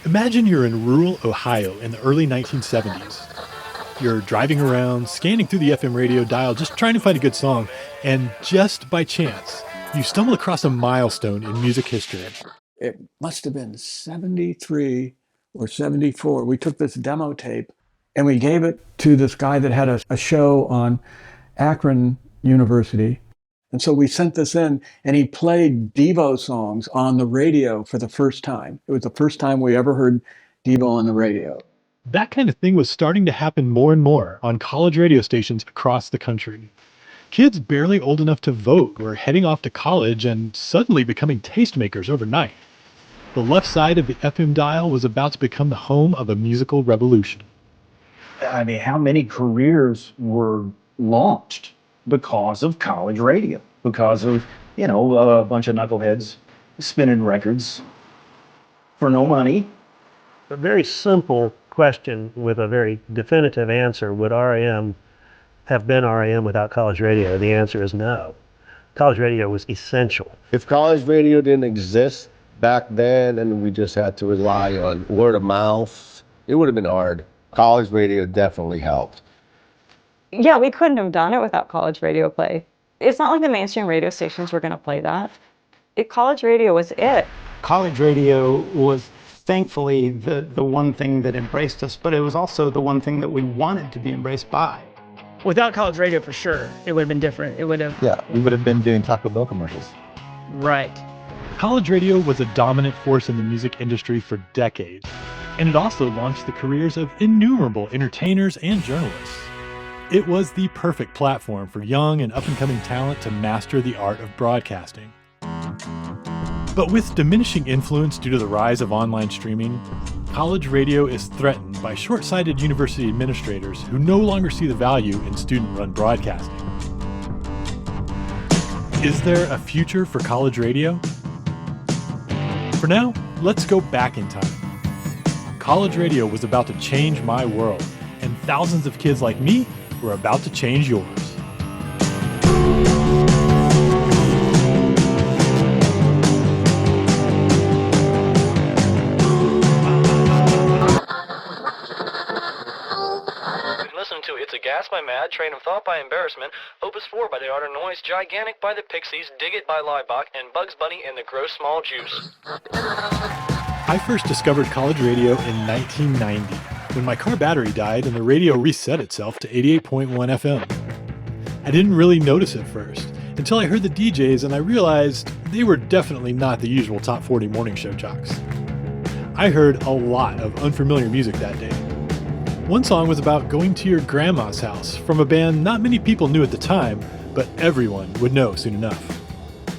Imagine you're in rural Ohio in the early 1970s. You're driving around, scanning through the FM radio dial, just trying to find a good song, and just by chance, you stumble across a milestone in music history. It must have been 73 or 74. We took this demo tape and we gave it to this guy that had a show on Akron University. And so we sent this in and he played Devo songs on the radio for the first time. It was the first time we ever heard Devo on the radio. That kind of thing was starting to happen more and more on college radio stations across the country. Kids barely old enough to vote were heading off to college and suddenly becoming tastemakers overnight. The left side of the FM dial was about to become the home of a musical revolution. I mean, how many careers were launched because of college radio? Because of, a bunch of knuckleheads spinning records for no money. A very simple question with a very definitive answer. Would REM have been REM without college radio? The answer is no. College radio was essential. If college radio didn't exist back then and we just had to rely on word of mouth, it would have been hard. College radio definitely helped. Yeah, we couldn't have done it without college radio play. It's not like the mainstream radio stations were going to play that. College radio was it. College radio was thankfully the one thing that embraced us, but it was also the one thing that we wanted to be embraced by. Without college radio, for sure, it would have been different. It would have... Yeah, we would have been doing Taco Bell commercials. Right. College radio was a dominant force in the music industry for decades, and it also launched the careers of innumerable entertainers and journalists. It was the perfect platform for young and up-and-coming talent to master the art of broadcasting. But with diminishing influence due to the rise of online streaming, college radio is threatened by short-sighted university administrators who no longer see the value in student-run broadcasting. Is there a future for college radio? For now, let's go back in time. College radio was about to change my world, and thousands of kids like me were about to change yours. It's a Gas by Mad, Train of Thought by Embarrassment, Opus 4 by The Art of Noise, Gigantic by the Pixies, Dig It by Leibach, and Bugs Bunny and the Gross Small Juice. I first discovered college radio in 1990, when my car battery died and the radio reset itself to 88.1 FM. I didn't really notice at first, until I heard the DJs and I realized they were definitely not the usual Top 40 morning show jocks. I heard a lot of unfamiliar music that day. One song was about going to your grandma's house from a band not many people knew at the time, but everyone would know soon enough.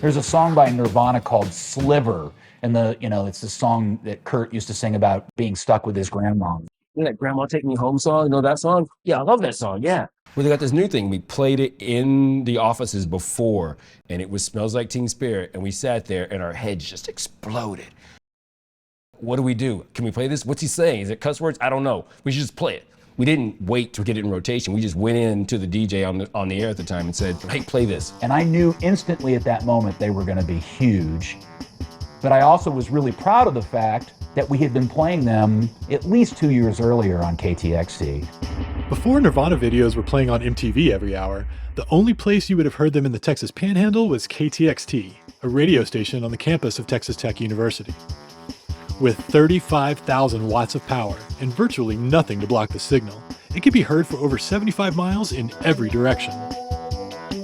There's a song by Nirvana called Sliver, and it's the song that Kurt used to sing about being stuck with his grandma. That Grandma Take Me Home song, you know that song? Yeah, I love that song, yeah. Well, they got this new thing. We played it in the offices before, and it was Smells Like Teen Spirit, and we sat there and our heads just exploded. What do we do? Can we play this? What's he saying? Is it cuss words? I don't know. We should just play it. We didn't wait to get it in rotation. We just went in to the DJ on the air at the time and said, hey, play this. And I knew instantly at that moment they were going to be huge. But I also was really proud of the fact that we had been playing them at least 2 years earlier on KTXT. Before Nirvana videos were playing on MTV every hour, the only place you would have heard them in the Texas Panhandle was KTXT, a radio station on the campus of Texas Tech University. With 35,000 watts of power and virtually nothing to block the signal, it could be heard for over 75 miles in every direction.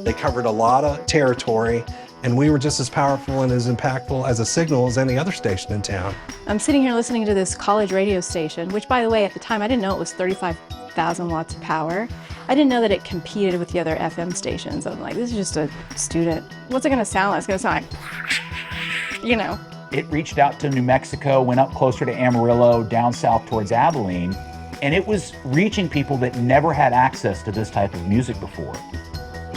They covered a lot of territory, and we were just as powerful and as impactful as a signal as any other station in town. I'm sitting here listening to this college radio station, which, by the way, at the time I didn't know it was 35,000 watts of power. I didn't know that it competed with the other FM stations. I'm like, this is just a student. What's it going to sound like? It's going to sound like, It reached out to New Mexico, went up closer to Amarillo, down south towards Abilene, and it was reaching people that never had access to this type of music before.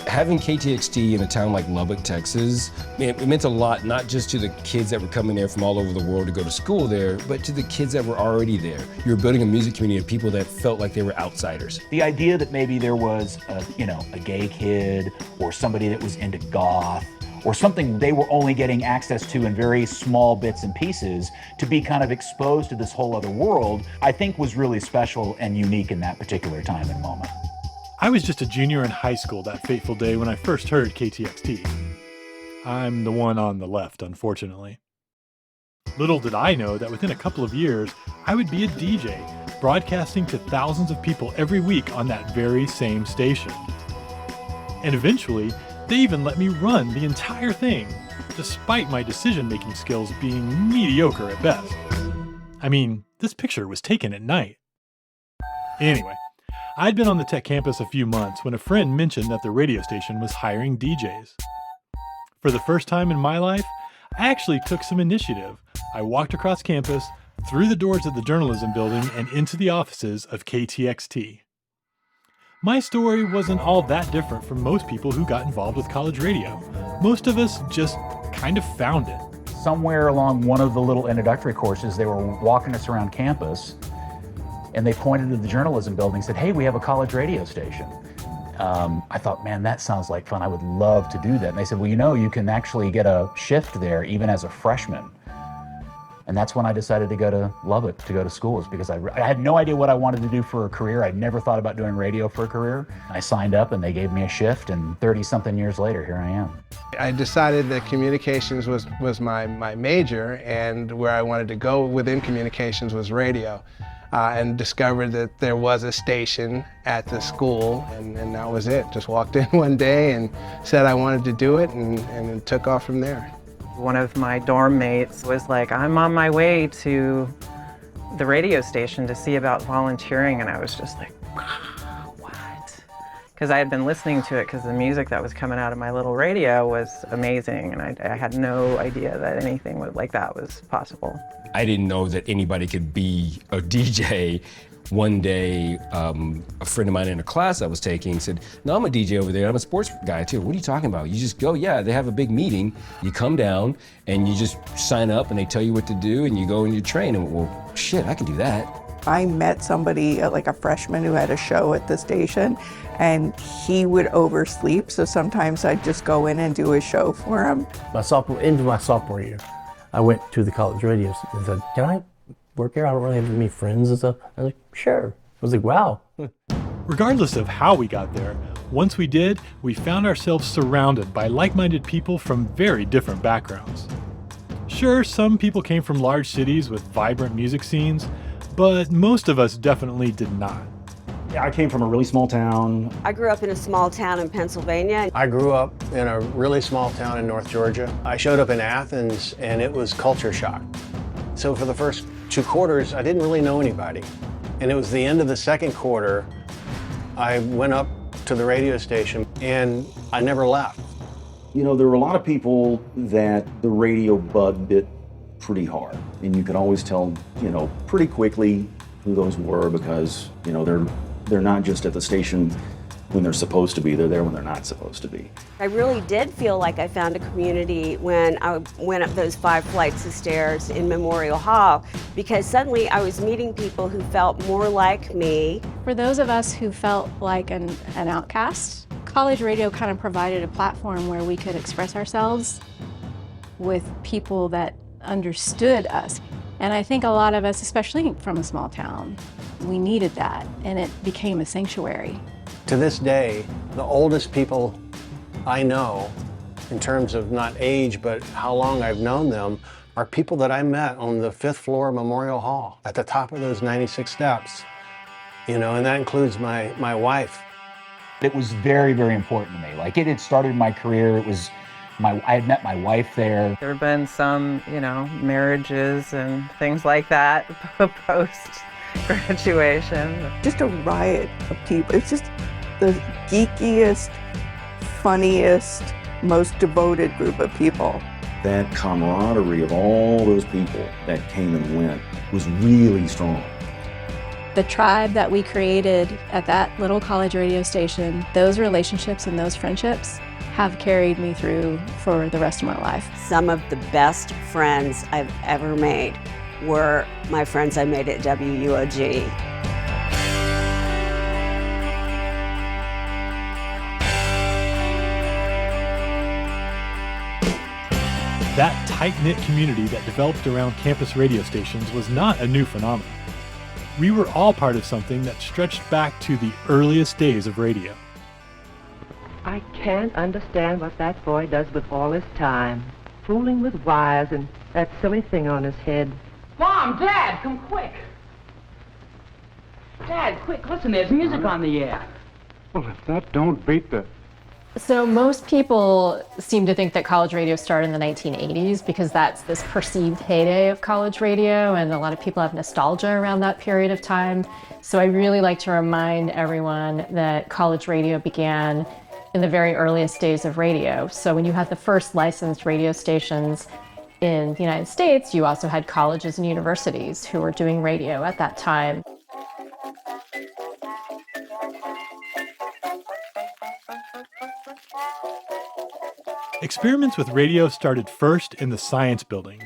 Having KTXT in a town like Lubbock, Texas, it meant a lot, not just to the kids that were coming there from all over the world to go to school there, but to the kids that were already there. You were building a music community of people that felt like they were outsiders. The idea that maybe there was a gay kid or somebody that was into goth or something they were only getting access to in very small bits and pieces, to be kind of exposed to this whole other world, I think was really special and unique in that particular time and moment. I was just a junior in high school that fateful day when I first heard KTXT. I'm the one on the left, unfortunately. Little did I know that within a couple of years, I would be a DJ, broadcasting to thousands of people every week on that very same station. And eventually, they even let me run the entire thing, despite my decision-making skills being mediocre at best. I mean, this picture was taken at night. Anyway, I'd been on the tech campus a few months when a friend mentioned that the radio station was hiring DJs. For the first time in my life, I actually took some initiative. I walked across campus, through the doors of the journalism building, and into the offices of KTXT. My story wasn't all that different from most people who got involved with college radio. Most of us just kind of found it. Somewhere along one of the little introductory courses, they were walking us around campus, and they pointed to the journalism building and said, "Hey, we have a college radio station." I thought, man, that sounds like fun. I would love to do that. And they said, well, you know, you can actually get a shift there even as a freshman. And that's when I decided to go to Lubbock to go to school, is because I had no idea what I wanted to do for a career. I'd never thought about doing radio for a career. I signed up and they gave me a shift, and 30-something years later, here I am. I decided that communications was my major, and where I wanted to go within communications was radio. And discovered that there was a station at the school, and that was it. Just walked in one day and said I wanted to do it, and it took off from there. One of my dorm mates was like, I'm on my way to the radio station to see about volunteering, and I was just like, what? Because I had been listening to it because the music that was coming out of my little radio was amazing, and I had no idea that anything like that was possible. I didn't know that anybody could be a DJ. One day, a friend of mine in a class I was taking said, no, I'm a DJ over there. I'm a sports guy too. What are you talking about? You just go, yeah, they have a big meeting. You come down and you just sign up and they tell you what to do and you go and you train. And well, shit, I can do that. I met somebody, like a freshman who had a show at the station, and he would oversleep. So sometimes I'd just go in and do a show for him. Into my sophomore year, I went to the college radio and said, can I work here? I don't really have many friends and stuff. I was like, sure. I was like, wow. Regardless of how we got there, once we did, we found ourselves surrounded by like-minded people from very different backgrounds. Sure, some people came from large cities with vibrant music scenes, but most of us definitely did not. Yeah, I came from a really small town. I grew up in a small town in Pennsylvania. I grew up in a really small town in North Georgia. I showed up in Athens and it was culture shock. So for the first 2 quarters, I didn't really know anybody. And it was the end of the second quarter, I went up to the radio station and I never left. You know, there were a lot of people that the radio bug bit pretty hard. And you could always tell, you know, pretty quickly who those were, because, you know, they're not just at the station when they're supposed to be, they're there when they're not supposed to be. I really did feel like I found a community when I went up those 5 flights of stairs in Memorial Hall, because suddenly I was meeting people who felt more like me. For those of us who felt like an outcast, college radio kind of provided a platform where we could express ourselves with people that understood us. And I think a lot of us, especially from a small town, we needed that, and it became a sanctuary. To this day, the oldest people I know, in terms of not age, but how long I've known them, are people that I met on the 5th floor of Memorial Hall, at the top of those 96 steps. You know, and that includes my wife. It was very, very important to me. Like, it had started my career. It was I had met my wife there. There have been some, you know, marriages and things like that post-graduation. Just a riot of people. It's just the geekiest, funniest, most devoted group of people. That camaraderie of all those people that came and went was really strong. The tribe that we created at that little college radio station, those relationships and those friendships have carried me through for the rest of my life. Some of the best friends I've ever made were my friends I made at WUOG. That tight-knit community that developed around campus radio stations was not a new phenomenon. We were all part of something that stretched back to the earliest days of radio. I can't understand what that boy does with all his time. Fooling with wires and that silly thing on his head. Mom, Dad, come quick. Dad, quick, listen, there's music on the air. Well, if that don't beat the... So most people seem to think that college radio started in the 1980s because that's this perceived heyday of college radio, and a lot of people have nostalgia around that period of time. So I really like to remind everyone that college radio began in the very earliest days of radio. So when you had the first licensed radio stations in the United States, you also had colleges and universities who were doing radio at that time. Experiments with radio started first in the science building.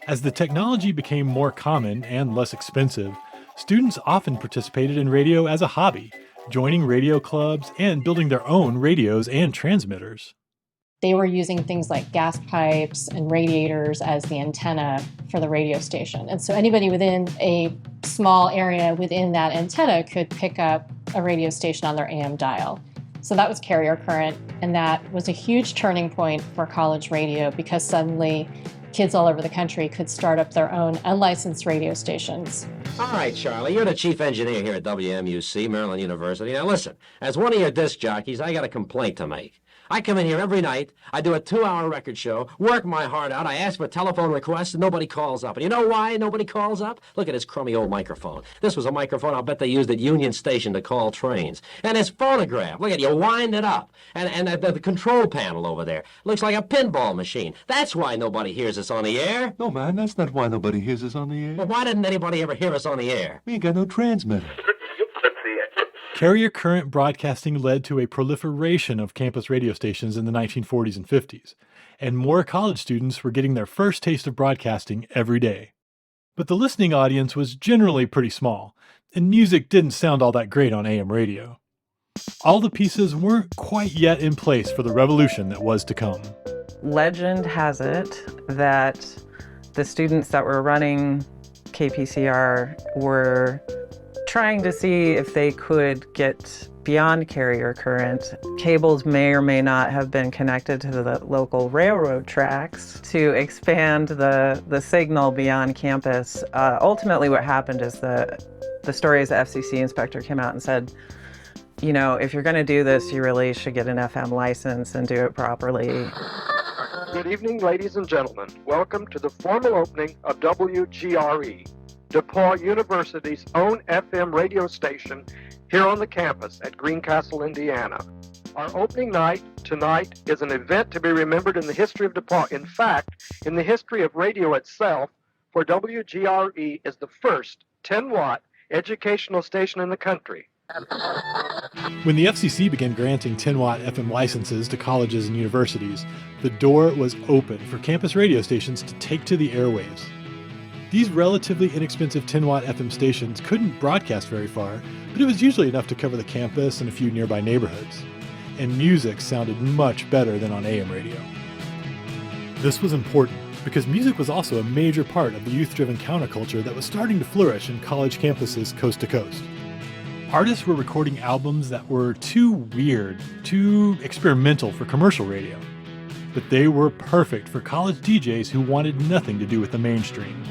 As the technology became more common and less expensive, students often participated in radio as a hobby, joining radio clubs and building their own radios and transmitters. They were using things like gas pipes and radiators as the antenna for the radio station. And so anybody within a small area within that antenna could pick up a radio station on their AM dial. So that was carrier current, and that was a huge turning point for college radio because suddenly kids all over the country could start up their own unlicensed radio stations. All right, Charlie, you're the chief engineer here at WMUC, Maryland University. Now listen, as one of your disc jockeys, I got a complaint to make. I come in here every night, I do a 2-hour record show, work my heart out, I ask for telephone requests, and nobody calls up. And you know why nobody calls up? Look at this crummy old microphone. This was a microphone I'll bet they used at Union Station to call trains. And this phonograph, look at you wind it up. And the control panel over there looks like a pinball machine. That's why nobody hears us on the air. No, man, that's not why nobody hears us on the air. Well, why didn't anybody ever hear us on the air? We ain't got no transmitter. Carrier current broadcasting led to a proliferation of campus radio stations in the 1940s and 50s, and more college students were getting their first taste of broadcasting every day. But the listening audience was generally pretty small, and music didn't sound all that great on AM radio. All the pieces weren't quite yet in place for the revolution that was to come. Legend has it that the students that were running KPCR were trying to see if they could get beyond carrier current. Cables may or may not have been connected to the local railroad tracks to expand the signal beyond campus. Ultimately what happened is the story is the FCC inspector came out and said, you know, if you're going to do this, you really should get an FM license and do it properly. Good evening, ladies and gentlemen. Welcome to the formal opening of WGRE, DePaul University's own FM radio station here on the campus at Greencastle, Indiana. Our opening night tonight is an event to be remembered in the history of DePaul. In fact, in the history of radio itself, for WGRE is the first 10-watt educational station in the country. When the FCC began granting 10-watt FM licenses to colleges and universities, the door was open for campus radio stations to take to the airwaves. These relatively inexpensive 10-watt FM stations couldn't broadcast very far, but it was usually enough to cover the campus and a few nearby neighborhoods. And music sounded much better than on AM radio. This was important because music was also a major part of the youth-driven counterculture that was starting to flourish in college campuses coast to coast. Artists were recording albums that were too weird, too experimental for commercial radio. But they were perfect for college DJs who wanted nothing to do with the mainstream.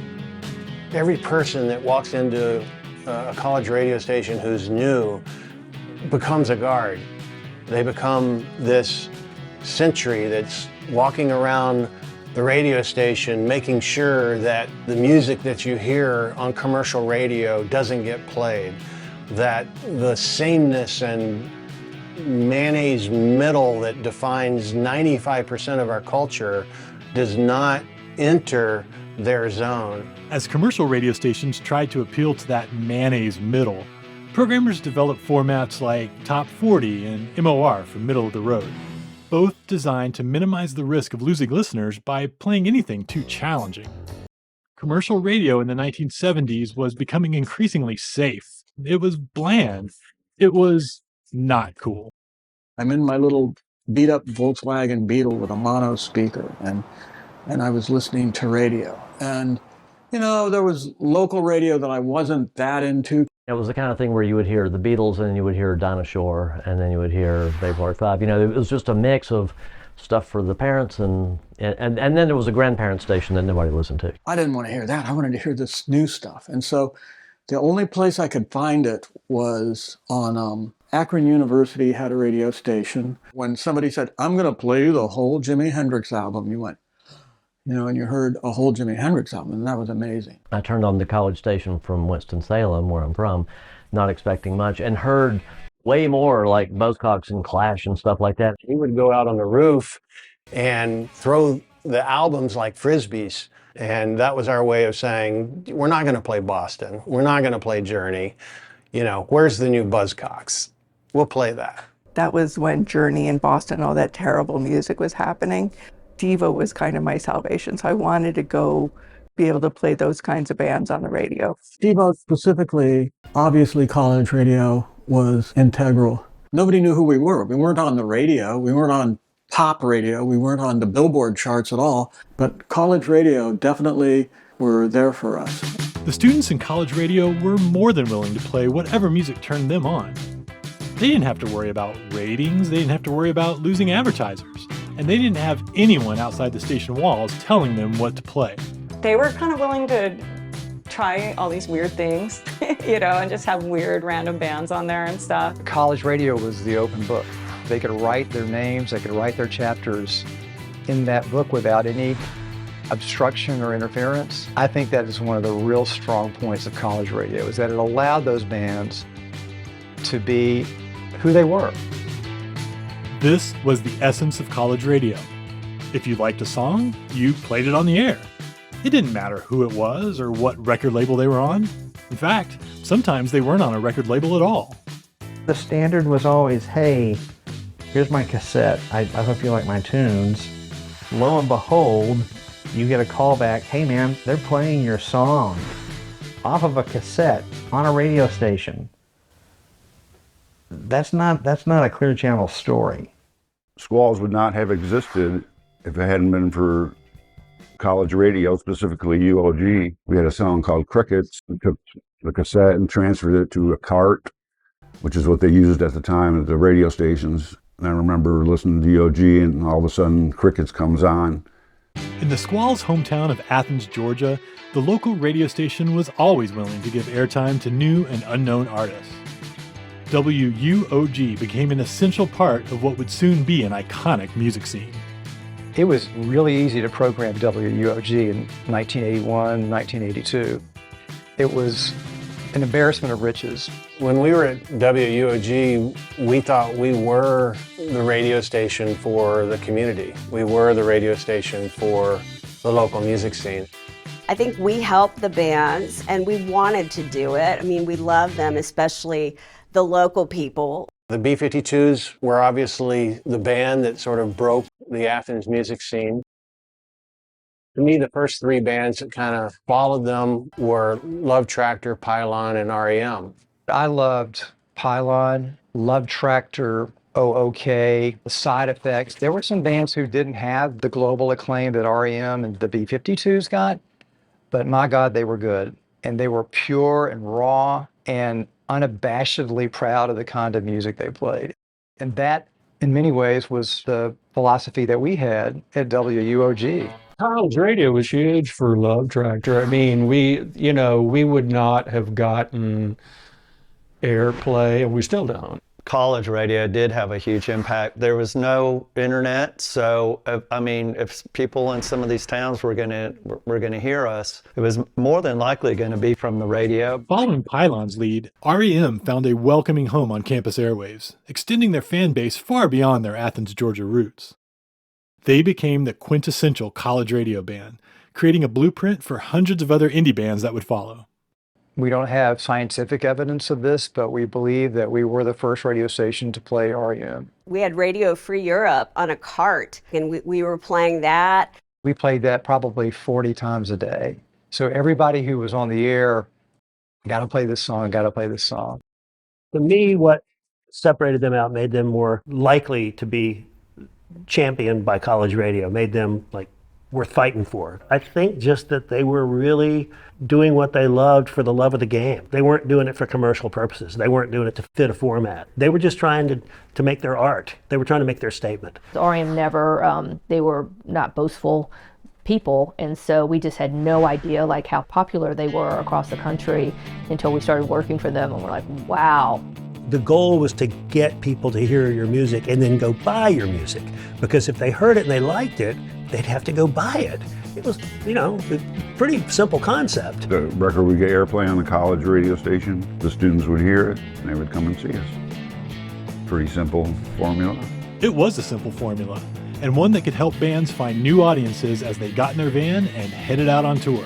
Every person that walks into a college radio station who's new becomes a guard. They become this sentry that's walking around the radio station making sure that the music that you hear on commercial radio doesn't get played, that the sameness and mayonnaise middle that defines 95% of our culture does not enter their zone. As commercial radio stations tried to appeal to that mayonnaise middle, programmers developed formats like Top 40 and MOR for middle of the road, both designed to minimize the risk of losing listeners by playing anything too challenging. Commercial radio in the 1970s was becoming increasingly safe. It was bland. It was not cool. I'm in my little beat-up Volkswagen Beetle with a mono speaker, and and I was listening to radio. And, you know, there was local radio that I wasn't that into. It was the kind of thing where you would hear the Beatles and you would hear Dinah Shore and then you would hear Bayport 5. You know, it was just a mix of stuff for the parents and then there was a grandparent station that nobody listened to. I didn't want to hear that. I wanted to hear this new stuff. And so the only place I could find it was on Akron University had a radio station. When somebody said, I'm going to play the whole Jimi Hendrix album, you went, you know, and you heard a whole Jimi Hendrix album, and that was amazing. I turned on the college station from Winston-Salem, where I'm from, not expecting much, and heard way more like Buzzcocks and Clash and stuff like that. He would go out on the roof and throw the albums like Frisbees. And that was our way of saying, we're not going to play Boston. We're not going to play Journey. You know, where's the new Buzzcocks? We'll play that. That was when Journey and Boston, all that terrible music was happening. Diva was kind of my salvation, so I wanted to go be able to play those kinds of bands on the radio. Devo specifically, obviously college radio was integral. Nobody knew who we were. We weren't on the radio. We weren't on pop radio. We weren't on the Billboard charts at all. But college radio definitely were there for us. The students in college radio were more than willing to play whatever music turned them on. They didn't have to worry about ratings. They didn't have to worry about losing advertisers. And they didn't have anyone outside the station walls telling them what to play. They were kind of willing to try all these weird things, you know, and just have weird random bands on there and stuff. College radio was the open book. They could write their names, they could write their chapters in that book without any obstruction or interference. I think that is one of the real strong points of college radio, is that it allowed those bands to be who they were. This was the essence of college radio. If you liked a song, you played it on the air. It didn't matter who it was or what record label they were on. In fact, sometimes they weren't on a record label at all. The standard was always, hey, here's my cassette. I hope you like my tunes. Lo and behold, you get a call back, hey man, they're playing your song off of a cassette on a radio station. That's not a Clear Channel story. Squalls would not have existed if it hadn't been for college radio, specifically UOG. We had a song called Crickets. We took the cassette and transferred it to a cart, which is what they used at the time at the radio stations. And I remember listening to UOG and all of a sudden Crickets comes on. In the Squall's hometown of Athens, Georgia, the local radio station was always willing to give airtime to new and unknown artists. WUOG became an essential part of what would soon be an iconic music scene. It was really easy to program WUOG in 1981, 1982. It was an embarrassment of riches. When we were at WUOG, we thought we were the radio station for the community. We were the radio station for the local music scene. I think we helped the bands and we wanted to do it. I mean, we love them, especially the local people. The B-52s were obviously the band that sort of broke the Athens music scene. To me, the first three bands that kind of followed them were Love Tractor, Pylon, and REM. I loved Pylon, Love Tractor, OOK, Side Effects. There were some bands who didn't have the global acclaim that REM and the B-52s got, but my God, they were good. And they were pure and raw and unabashedly proud of the kind of music they played. And that, in many ways, was the philosophy that we had at WUOG. College radio was huge for Love Tractor. I mean, we would not have gotten airplay, and we still don't. College radio did have a huge impact. There was no internet, so if people in some of these towns were going to hear us, it was more than likely going to be from the radio. Following Pylon's lead, REM found a welcoming home on campus airwaves, extending their fan base far beyond their Athens, Georgia roots. They became the quintessential college radio band, creating a blueprint for hundreds of other indie bands that would follow. We don't have scientific evidence of this, but we believe that we were the first radio station to play REM. We had Radio Free Europe on a cart, and we were playing that. We played that probably 40 times a day. So everybody who was on the air, got to play this song, got to play this song. To me, what separated them out, made them more likely to be championed by college radio, made them like worth fighting for. I think just that they were really doing what they loved for the love of the game. They weren't doing it for commercial purposes. They weren't doing it to fit a format. They were just trying to make their art. They were trying to make their statement. REM never, they were not boastful people, and so we just had no idea like how popular they were across the country until we started working for them, and we're like, wow. The goal was to get people to hear your music and then go buy your music, because if they heard it and they liked it, they'd have to go buy it. It was, you know, a pretty simple concept. The record would get airplay on the college radio station, the students would hear it, and they would come and see us. Pretty simple formula. It was a simple formula, and one that could help bands find new audiences as they got in their van and headed out on tour.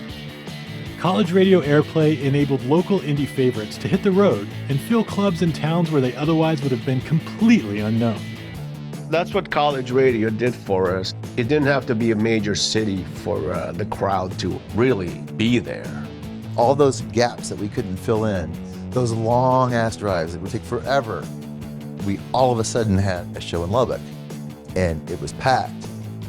College radio airplay enabled local indie favorites to hit the road and fill clubs in towns where they otherwise would have been completely unknown. That's what college radio did for us. It didn't have to be a major city for the crowd to really be there. All those gaps that we couldn't fill in, those long ass drives that would take forever, we all of a sudden had a show in Lubbock, and it was packed.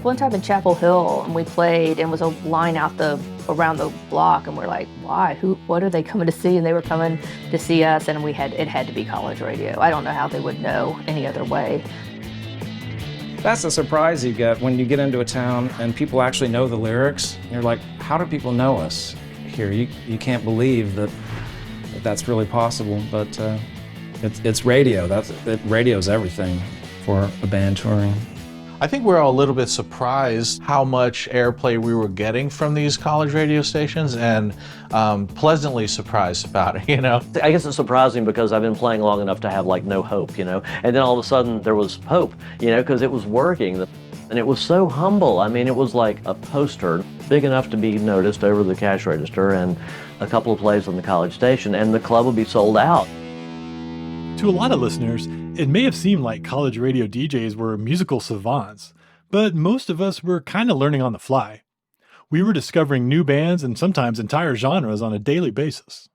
One time in Chapel Hill, and we played, and was a line out around the block, and we're like, why? What are they coming to see? And they were coming to see us, and it had to be college radio. I don't know how they would know any other way. That's the surprise you get when you get into a town and people actually know the lyrics. You're like, how do people know us here? You can't believe that's really possible, but it's radio. Radio's everything for a band touring. I think we're all a little bit surprised how much airplay we were getting from these college radio stations, and pleasantly surprised about it, you know? I guess it's surprising because I've been playing long enough to have like no hope, you know? And then all of a sudden there was hope, you know, because it was working. And it was so humble. I mean, it was like a poster big enough to be noticed over the cash register and a couple of plays on the college station, and the club would be sold out. To a lot of listeners, it may have seemed like college radio DJs were musical savants, but most of us were kind of learning on the fly. We were discovering new bands and sometimes entire genres on a daily basis.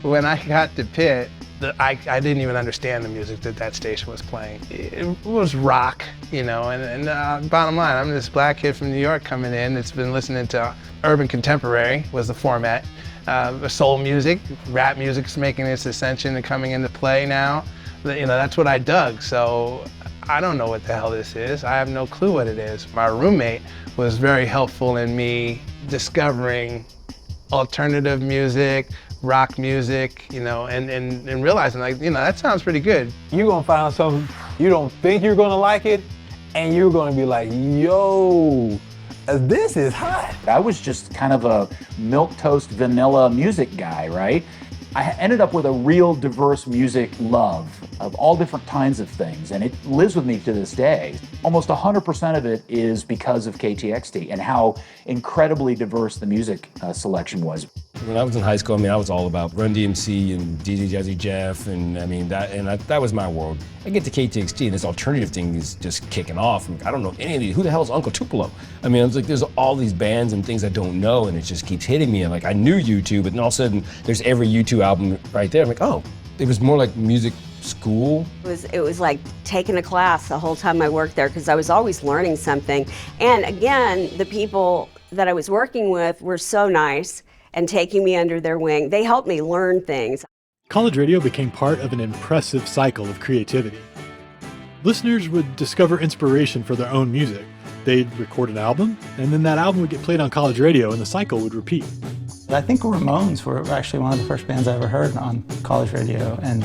When I got to Pitt, I didn't even understand the music that station was playing. It was rock, you know, and bottom line, I'm this black kid from New York coming in that's been listening to urban contemporary was the format. Soul music, rap music's making its ascension and coming into play now. You know, that's what I dug, so I don't know what the hell this is. I have no clue what it is. My roommate was very helpful in me discovering alternative music, rock music, you know, and realizing, like, you know, that sounds pretty good. You're gonna find something you don't think you're gonna like it, and you're gonna be like, yo, this is hot. I was just kind of a milquetoast vanilla music guy, right? I ended up with a real diverse music love of all different kinds of things, and it lives with me to this day. Almost 100% of it is because of KTXT and how incredibly diverse the music selection was. When I was in high school, I mean, I was all about Run DMC and DJ Jazzy Jeff, and I mean, that was my world. I get to KTXT, and this alternative thing is just kicking off. I don't know any of these. Who the hell is Uncle Tupelo? I mean, it's like there's all these bands and things I don't know, and it just keeps hitting me. And like I knew U2, but then all of a sudden there's every U2 album right there. I'm like, oh, it was more like music school. It was like taking a class the whole time I worked there because I was always learning something. And again, the people that I was working with were so nice and taking me under their wing. They helped me learn things. College radio became part of an impressive cycle of creativity. Listeners would discover inspiration for their own music. They'd record an album, and then that album would get played on college radio, and the cycle would repeat. I think Ramones were actually one of the first bands I ever heard on college radio, and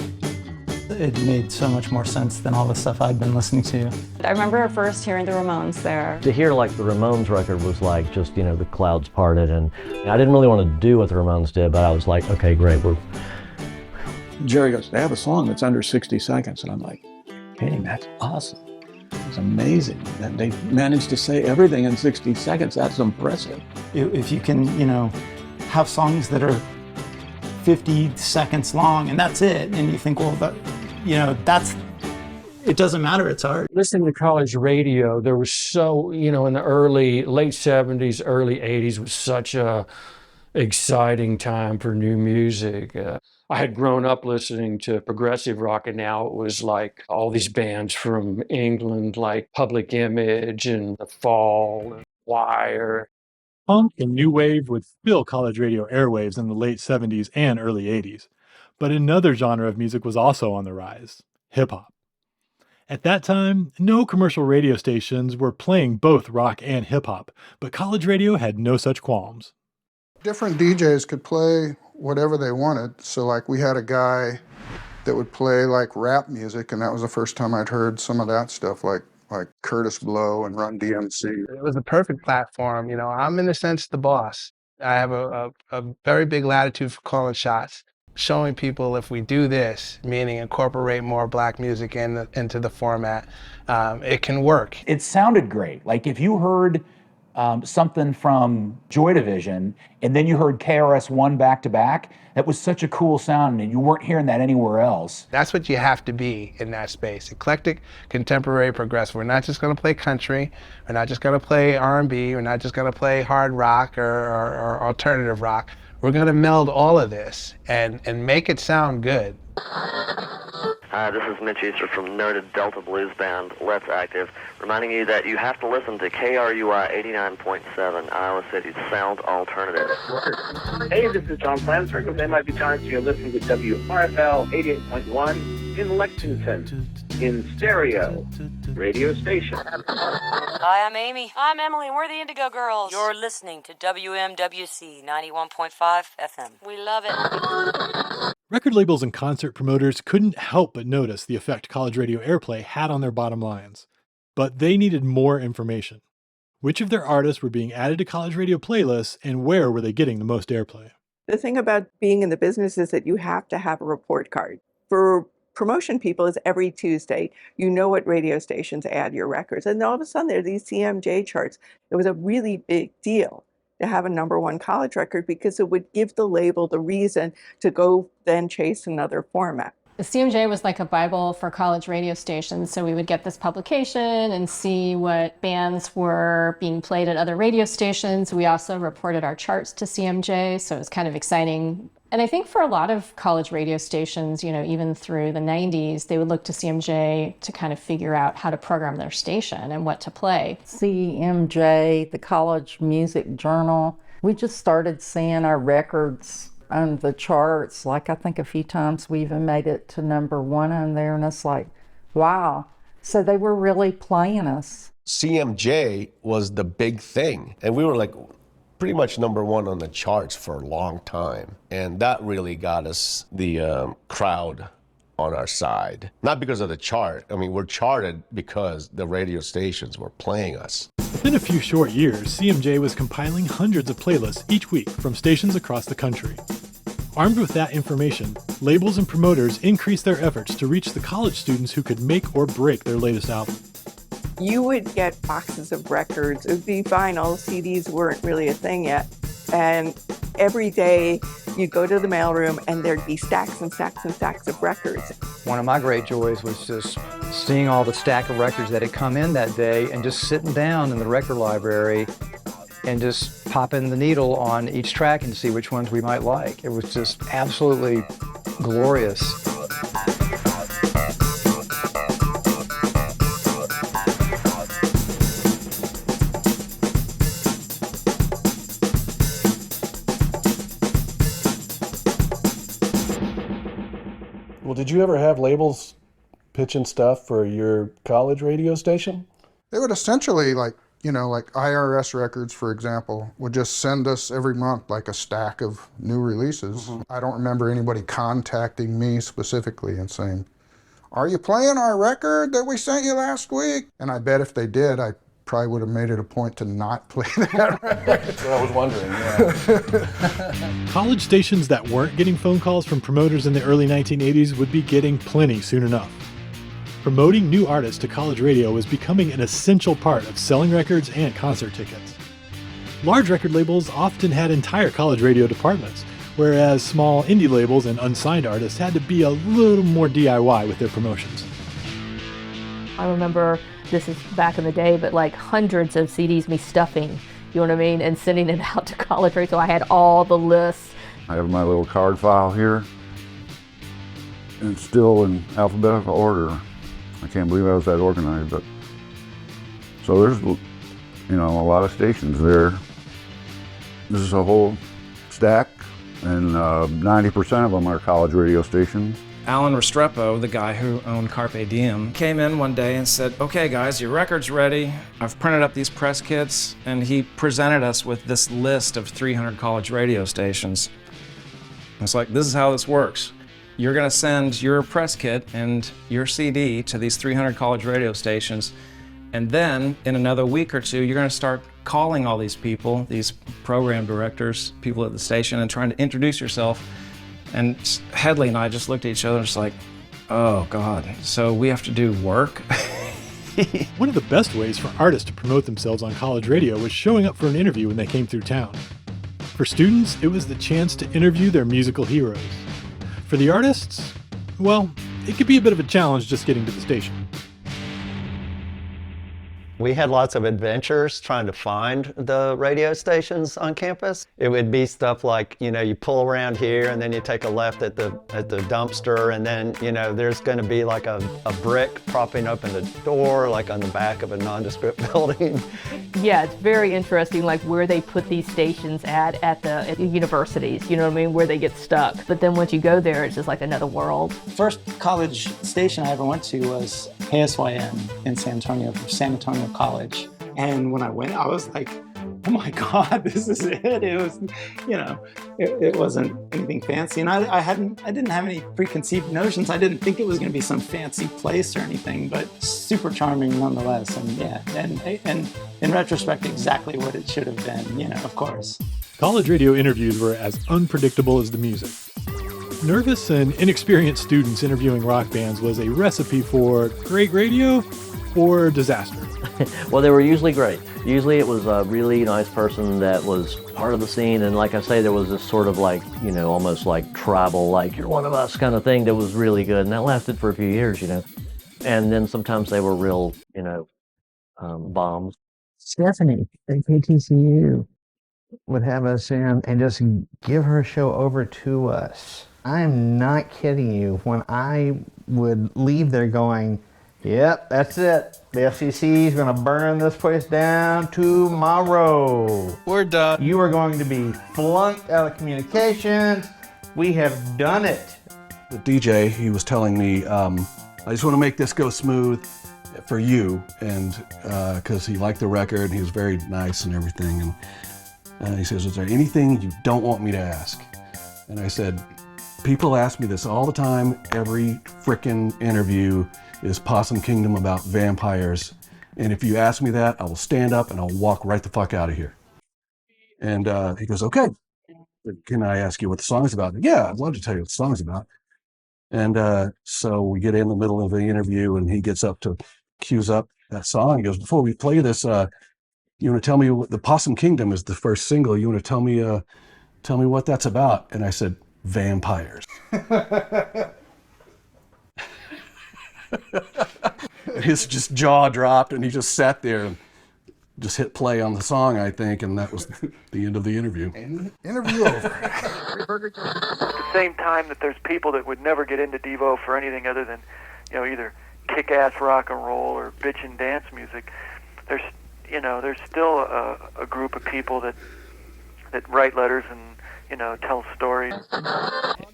it made so much more sense than all the stuff I'd been listening to. I remember first hearing the Ramones there. To hear like the Ramones record was like just, you know, the clouds parted, and I didn't really want to do what the Ramones did, but I was like, okay, great. Jerry goes, they have a song that's under 60 seconds, and I'm like, dang, that's awesome. It's amazing that they managed to say everything in 60 seconds. That's impressive. If you can, you know, have songs that are 50 seconds long and that's it, and you think, well, that, you know, it doesn't matter, it's art. Listening to college radio, there was so, you know, in the late 70s, early 80s was such a exciting time for new music. I had grown up listening to progressive rock, and now it was like all these bands from England, like Public Image and The Fall, and Wire. Funk and new wave would fill college radio airwaves in the late 70s and early 80s. But another genre of music was also on the rise: hip hop. At that time, no commercial radio stations were playing both rock and hip hop, but college radio had no such qualms. Different DJs could play whatever they wanted. So like we had a guy that would play like rap music, and that was the first time I'd heard some of that stuff, like Curtis Blow and Run DMC. It was the perfect platform. You know, I'm in a sense the boss. I have a very big latitude for calling shots, showing people if we do this, meaning incorporate more black music into the format, it can work. It sounded great. Like if you heard something from Joy Division and then you heard KRS-One back to back, that was such a cool sound and you weren't hearing that anywhere else. That's what you have to be in that space. Eclectic, contemporary, progressive. We're not just going to play country. We're not just going to play R&B. We're not just going to play hard rock or alternative rock. We're going to meld all of this and make it sound good. Hi, this is Mitch Easter from noted Delta Blues band Let's Active, reminding you that you have to listen to KRUI 89.7, Iowa City's Sound Alternative. Hey, this is John Flansburgh of MIB Times. You're listening to WRFL 88.1 in Lexington, in stereo, radio station. Hi, I'm Amy. I'm Emily, and we're the Indigo Girls. You're listening to WMWC 91.5 FM. We love it. Record labels and concert promoters couldn't help but notice the effect college radio airplay had on their bottom lines. But they needed more information. Which of their artists were being added to college radio playlists, and where were they getting the most airplay? The thing about being in the business is that you have to have a report card. For promotion people, is every Tuesday, you know what radio stations add your records. And all of a sudden, there are these CMJ charts. It was a really big deal to have a #1 college record because it would give the label the reason to go then chase another format. The CMJ was like a Bible for college radio stations, so we would get this publication and see what bands were being played at other radio stations. We also reported our charts to CMJ, so it was kind of exciting. And I think for a lot of college radio stations, you know, even through the 90s, they would look to CMJ to kind of figure out how to program their station and what to play. CMJ, the College Music Journal, we just started seeing our records on the charts. Like I think a few times we even made it to #1 on there, and it's like, wow. So they were really playing us. CMJ was the big thing, and we were like pretty much #1 on the charts for a long time. And that really got us the crowd on our side. Not because of the chart. I mean, we're charted because the radio stations were playing us. Within a few short years, CMJ was compiling hundreds of playlists each week from stations across the country. Armed with that information, labels and promoters increased their efforts to reach the college students who could make or break their latest album. You would get boxes of records. It would be vinyl. CDs weren't really a thing yet. And every day you'd go to the mailroom and there'd be stacks and stacks and stacks of records. One of my great joys was just seeing all the stack of records that had come in that day and just sitting down in the record library and just popping the needle on each track and see which ones we might like. It was just absolutely glorious. Well, did you ever have labels pitching stuff for your college radio station? They would essentially, like IRS Records, for example, would just send us every month like a stack of new releases. I don't remember anybody contacting me specifically and saying, "Are you playing our record that we sent you last week?" And I bet if they did, I probably would have made it a point to not play that record. That's what I was wondering, yeah. College stations that weren't getting phone calls from promoters in the early 1980s would be getting plenty soon enough. Promoting new artists to college radio was becoming an essential part of selling records and concert tickets. Large record labels often had entire college radio departments, whereas small indie labels and unsigned artists had to be a little more DIY with their promotions. I remember, this is back in the day, but like hundreds of CDs me stuffing, you know what I mean, and sending it out to college radio. So I had all the lists. I have my little card file here, and it's still in alphabetical order. I can't believe I was that organized, but so there's, a lot of stations there. This is a whole stack, and 90% of them are college radio stations. Alan Restrepo, the guy who owned Carpe Diem, came in one day and said, okay guys, your record's ready. I've printed up these press kits, and he presented us with this list of 300 college radio stations. It's like, this is how this works. You're gonna send your press kit and your CD to these 300 college radio stations, and then in another week or two, you're gonna start calling all these people, these program directors, people at the station, and trying to introduce yourself. And Headley and I just looked at each other and just like, oh God, so we have to do work? One of the best ways for artists to promote themselves on college radio was showing up for an interview when they came through town. For students, it was the chance to interview their musical heroes. For the artists, well, it could be a bit of a challenge just getting to the station. We had lots of adventures trying to find the radio stations on campus. It would be stuff like, you pull around here and then you take a left at the dumpster, and then, there's going to be like a brick propping open the door, like on the back of a nondescript building. Yeah, it's very interesting, like where they put these stations at the universities, you know what I mean, where they get stuck. But then once you go there, it's just like another world. First college station I ever went to was KSYM in San Antonio College. And when I went, I was like, oh my God, this is it. It was, it wasn't anything fancy. And I didn't have any preconceived notions. I didn't think it was going to be some fancy place or anything, but super charming nonetheless. And yeah, and in retrospect, exactly what it should have been, of course. College radio interviews were as unpredictable as the music. Nervous and inexperienced students interviewing rock bands was a recipe for great radio or disaster. Well, they were usually great. Usually it was a really nice person that was part of the scene, and like I say, there was this sort of like, almost like tribal, like you're one of us kind of thing that was really good, and that lasted for a few years, And then sometimes they were real, bombs. Stephanie at KTCU would have us in and just give her show over to us. I'm not kidding you. When I would leave there going, yep, that's it. The FCC is going to burn this place down tomorrow. We're done. You are going to be flunked out of communications. We have done it. The DJ, he was telling me, I just want to make this go smooth for you, and because he liked the record, and he was very nice and everything. And he says, is there anything you don't want me to ask? And I said, people ask me this all the time. Every frickin' interview is Possum Kingdom about vampires. And if you ask me that, I will stand up and I'll walk right the fuck out of here. And he goes, okay, can I ask you what the song is about? Yeah, I'd love to tell you what the song is about. And so we get in the middle of the interview, and he gets up to cues up that song. He goes, before we play this, you want to tell me what the Possum Kingdom is, the first single. You want to tell me what that's about? And I said, vampires. His just jaw dropped, and he just sat there and just hit play on the song, I think, and that was the end of the interview. Interview over. At the same time that there's people that would never get into Devo for anything other than, either kick-ass rock and roll or bitch and dance music, there's still a group of people that write letters and, tell stories.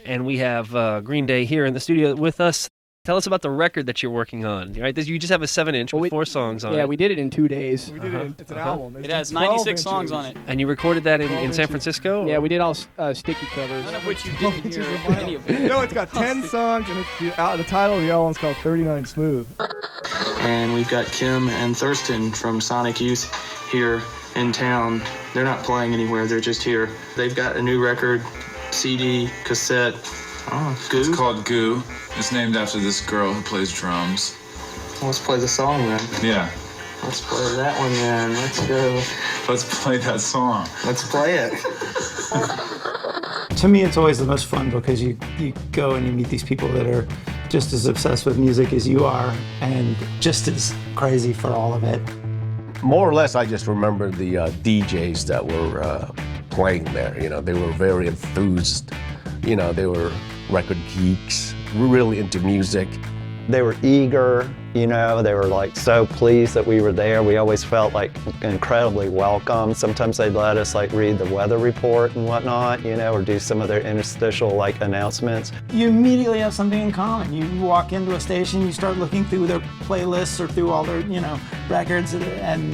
And we have Green Day here in the studio with us. Tell us about the record that you're working on. Right, you just have a 7-inch with 4 songs on it. Yeah, we did it in 2 days. We did it. It's an album. It has 96 songs on it. And you recorded that in San Francisco? Yeah, we did all sticky covers. None of which you didn't hear any of it. No, it's got 10 songs, and the title of the album is called 39 Smooth. And we've got Kim and Thurston from Sonic Youth here in town. They're not playing anywhere, they're just here. They've got a new record, CD, cassette. Goo? It's called Goo. It's named after this girl who plays drums. Let's play the song then. Yeah. Let's play that one then. Let's go. Let's play that song. Let's play it. To me, it's always the most fun because you go and you meet these people that are just as obsessed with music as you are and just as crazy for all of it. More or less, I just remember the DJs that were playing there. They were very enthused. They were record geeks, really into music. They were eager, you know, they were like so pleased that we were there. We always felt like incredibly welcome. Sometimes they'd let us like read the weather report and whatnot, you know, or do some of their interstitial like announcements. You immediately have something in common. You walk into a station, you start looking through their playlists or through all their, you know, records, and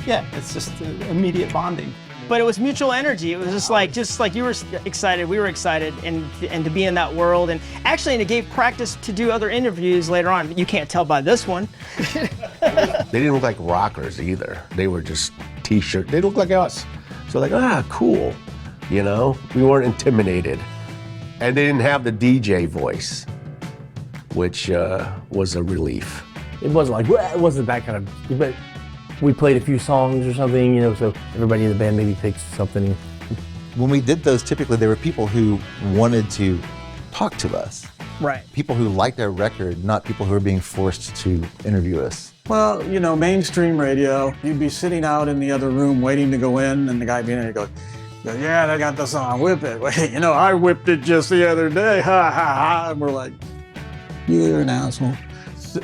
yeah, it's just immediate bonding. But it was mutual energy. It was just like you were excited, we were excited, and to be in that world. And actually, it gave practice to do other interviews later on. You can't tell by this one. They didn't look like rockers either. They were just t-shirt. They looked like us. So like, cool. You know, we weren't intimidated. And they didn't have the DJ voice, which was a relief. It wasn't like, well, it wasn't that kind of, but we played a few songs or something, you know, so everybody in the band maybe takes something. When we did those, typically there were people who wanted to talk to us. Right. People who liked our record, not people who were being forced to interview us. Well, you know, mainstream radio, you'd be sitting out in the other room waiting to go in, and the guy being there goes, yeah, they got the song, whip it. Wait, you know, I whipped it just the other day, ha, ha, ha. And we're like, you're an asshole.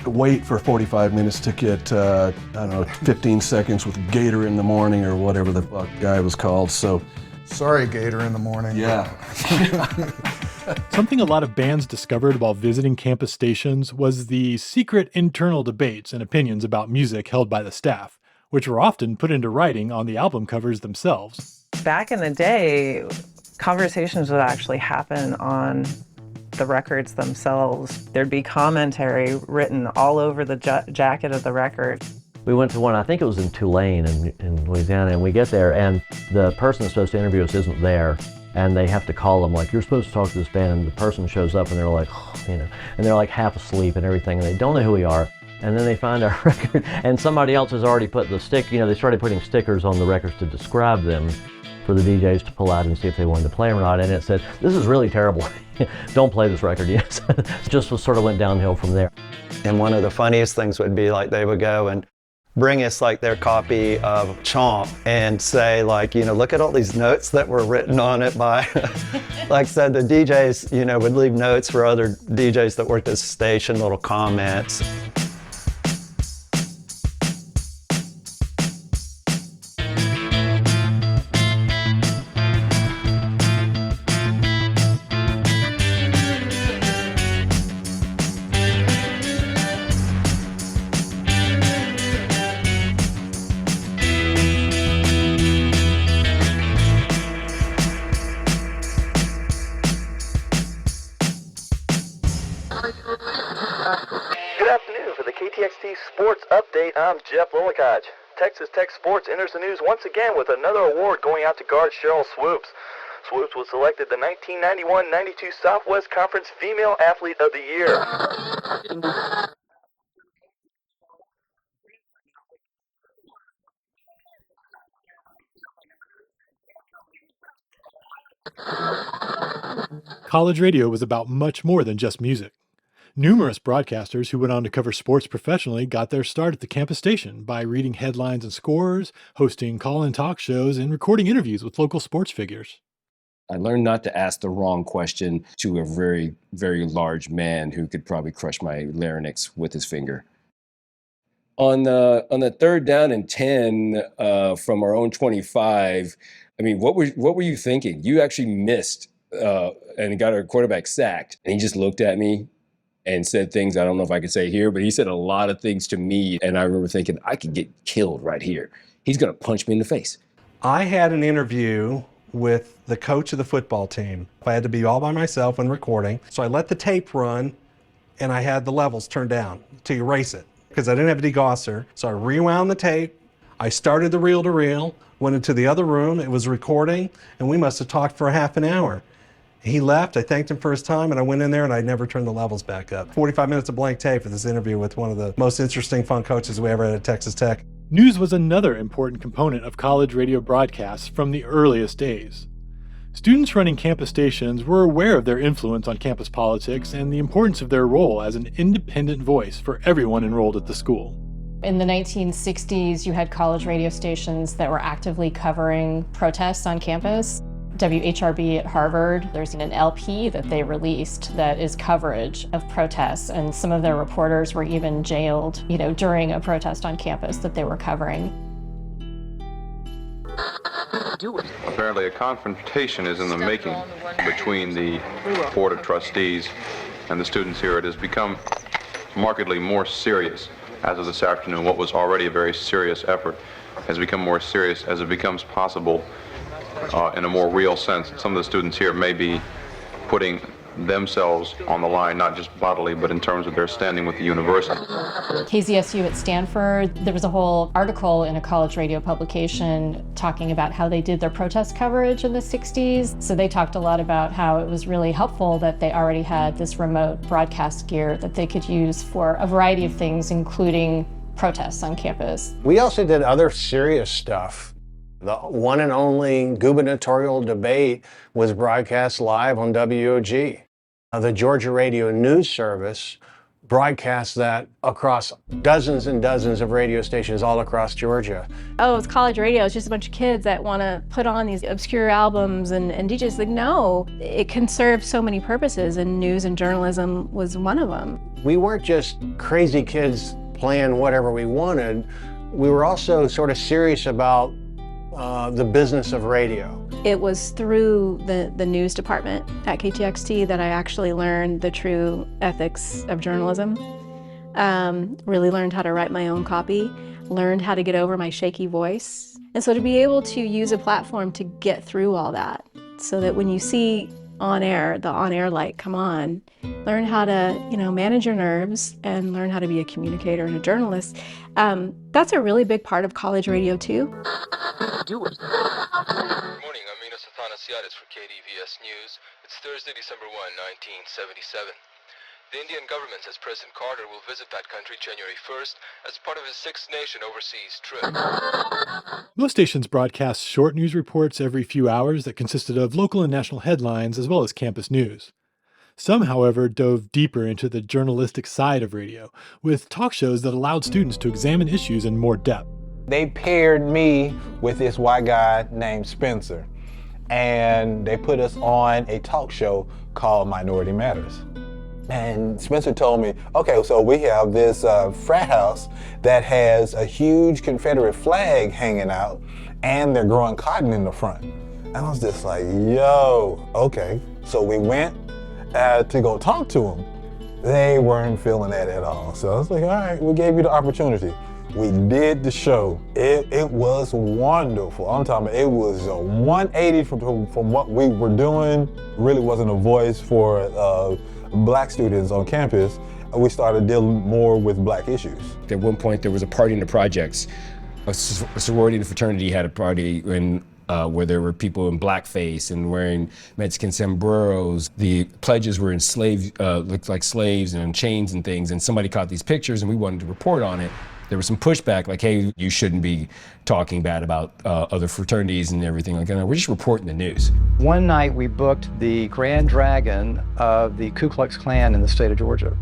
Wait for 45 minutes to get, I don't know, 15 seconds with Gator in the morning or whatever the fuck guy was called, so. Sorry, Gator in the morning. Yeah. Something a lot of bands discovered while visiting campus stations was the secret internal debates and opinions about music held by the staff, which were often put into writing on the album covers themselves. Back in the day, conversations would actually happen on the records themselves. There'd be commentary written all over the jacket of the record. We went to one, I think it was in Tulane in Louisiana, and we get there and the person that's supposed to interview us isn't there, and they have to call them like, you're supposed to talk to this band, and the person shows up and they're like, you know, and they're like half asleep and everything, and they don't know who we are. And then they find our record, and somebody else has already put the you know, they started putting stickers on the records to describe them for the DJs to pull out and see if they wanted to play them or not, and it said, this is really terrible. Don't play this record, yes. Just sort of went downhill from there. And one of the funniest things would be like they would go and bring us like their copy of Chomp and say like, you know, look at all these notes that were written on it by, like I said, the DJs, you know, would leave notes for other DJs that worked at the station, little comments. Sports Update, I'm Jeff Lillicott. Texas Tech Sports enters the news once again with another award going out to guard Cheryl Swoops. Swoops was selected the 1991-92 Southwest Conference Female Athlete of the Year. College radio was about much more than just music. Numerous broadcasters who went on to cover sports professionally got their start at the campus station by reading headlines and scores, hosting call-in talk shows, and recording interviews with local sports figures. I learned not to ask the wrong question to a very, very large man who could probably crush my larynx with his finger. On the third down and 10 from our own 25, I mean, what were you thinking? You actually missed and got our quarterback sacked, and he just looked at me and said things I don't know if I could say here, but he said a lot of things to me, and I remember thinking, I could get killed right here. He's gonna punch me in the face. I had an interview with the coach of the football team. I had to be all by myself when recording, so I let the tape run, and I had the levels turned down to erase it, because I didn't have a degosser. So I rewound the tape, I started the reel-to-reel, went into the other room, it was recording, and we must have talked for a half an hour. He left, I thanked him for his time, and I went in there and I never turned the levels back up. 45 minutes of blank tape for this interview with one of the most interesting, fun coaches we ever had at Texas Tech. News was another important component of college radio broadcasts from the earliest days. Students running campus stations were aware of their influence on campus politics and the importance of their role as an independent voice for everyone enrolled at the school. In the 1960s, you had college radio stations that were actively covering protests on campus. WHRB at Harvard. There's an LP that they released that is coverage of protests, and some of their reporters were even jailed, during a protest on campus that they were covering. Apparently a confrontation is in the making between the Board of Trustees and the students here. It has become markedly more serious as of this afternoon. What was already a very serious effort has become more serious as it becomes possible in a more real sense. Some of the students here may be putting themselves on the line, not just bodily, but in terms of their standing with the university. KZSU at Stanford, there was a whole article in a college radio publication talking about how they did their protest coverage in the 60s. So they talked a lot about how it was really helpful that they already had this remote broadcast gear that they could use for a variety of things, including protests on campus. We also did other serious stuff. The one and only gubernatorial debate was broadcast live on WOG. The Georgia Radio News Service broadcast that across dozens and dozens of radio stations all across Georgia. Oh, it's college radio. It's just a bunch of kids that want to put on these obscure albums and DJs. Like, no, it can serve so many purposes, and news and journalism was one of them. We weren't just crazy kids playing whatever we wanted. We were also sort of serious about the business of radio. It was through the news department at KTXT that I actually learned the true ethics of journalism. Really learned how to write my own copy, learned how to get over my shaky voice. And so to be able to use a platform to get through all that, so that when you see on air, the on-air light come on, learn how to, manage your nerves and learn how to be a communicator and a journalist. That's a really big part of college radio too. Good morning, I'm Mina Sathanasiadis for KDVS News. It's Thursday, December 1, 1977. The Indian government says President Carter will visit that country January 1st as part of his Six Nation overseas trip. Most stations broadcast short news reports every few hours that consisted of local and national headlines as well as campus news. Some, however, dove deeper into the journalistic side of radio, with talk shows that allowed students to examine issues in more depth. They paired me with this white guy named Spencer, and they put us on a talk show called Minority Matters. And Spencer told me, okay, so we have this frat house that has a huge Confederate flag hanging out, and they're growing cotton in the front. And I was just like, yo, okay. So we went to go talk to them. They weren't feeling that at all. So I was like, all right, we gave you the opportunity. We did the show. It was wonderful. I'm talking about, it was a 180 from what we were doing. Really wasn't a voice for black students on campus. We started dealing more with black issues. At one point, there was a party in the projects. A sorority and fraternity had a party where there were people in blackface and wearing Mexican sombreros. The pledges were looked like slaves and in chains and things. And somebody caught these pictures, and we wanted to report on it. There was some pushback, like, hey, you shouldn't be talking bad about other fraternities and everything like that. No, we're just reporting the news. One night we booked the Grand Dragon of the Ku Klux Klan in the state of Georgia.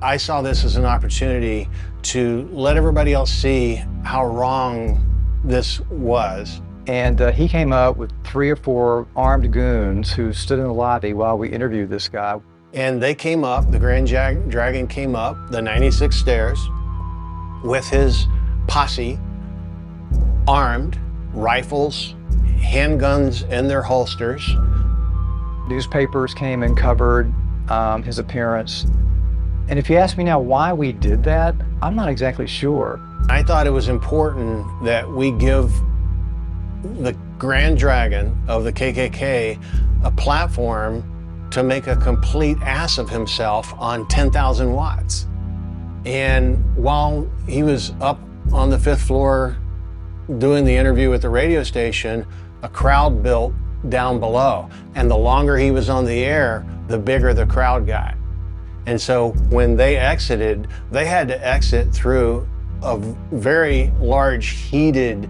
I saw this as an opportunity to let everybody else see how wrong this was. And he came up with 3 or 4 armed goons who stood in the lobby while we interviewed this guy. And they came up, the Grand Dragon came up the 96 stairs with his posse, armed, rifles, handguns in their holsters. Newspapers came and covered his appearance. And if you ask me now why we did that, I'm not exactly sure. I thought it was important that we give the Grand Dragon of the KKK a platform to make a complete ass of himself on 10,000 watts. And while he was up on the 5th floor doing the interview at the radio station, a crowd built down below. And the longer he was on the air, the bigger the crowd got. And so when they exited, they had to exit through a very large, heated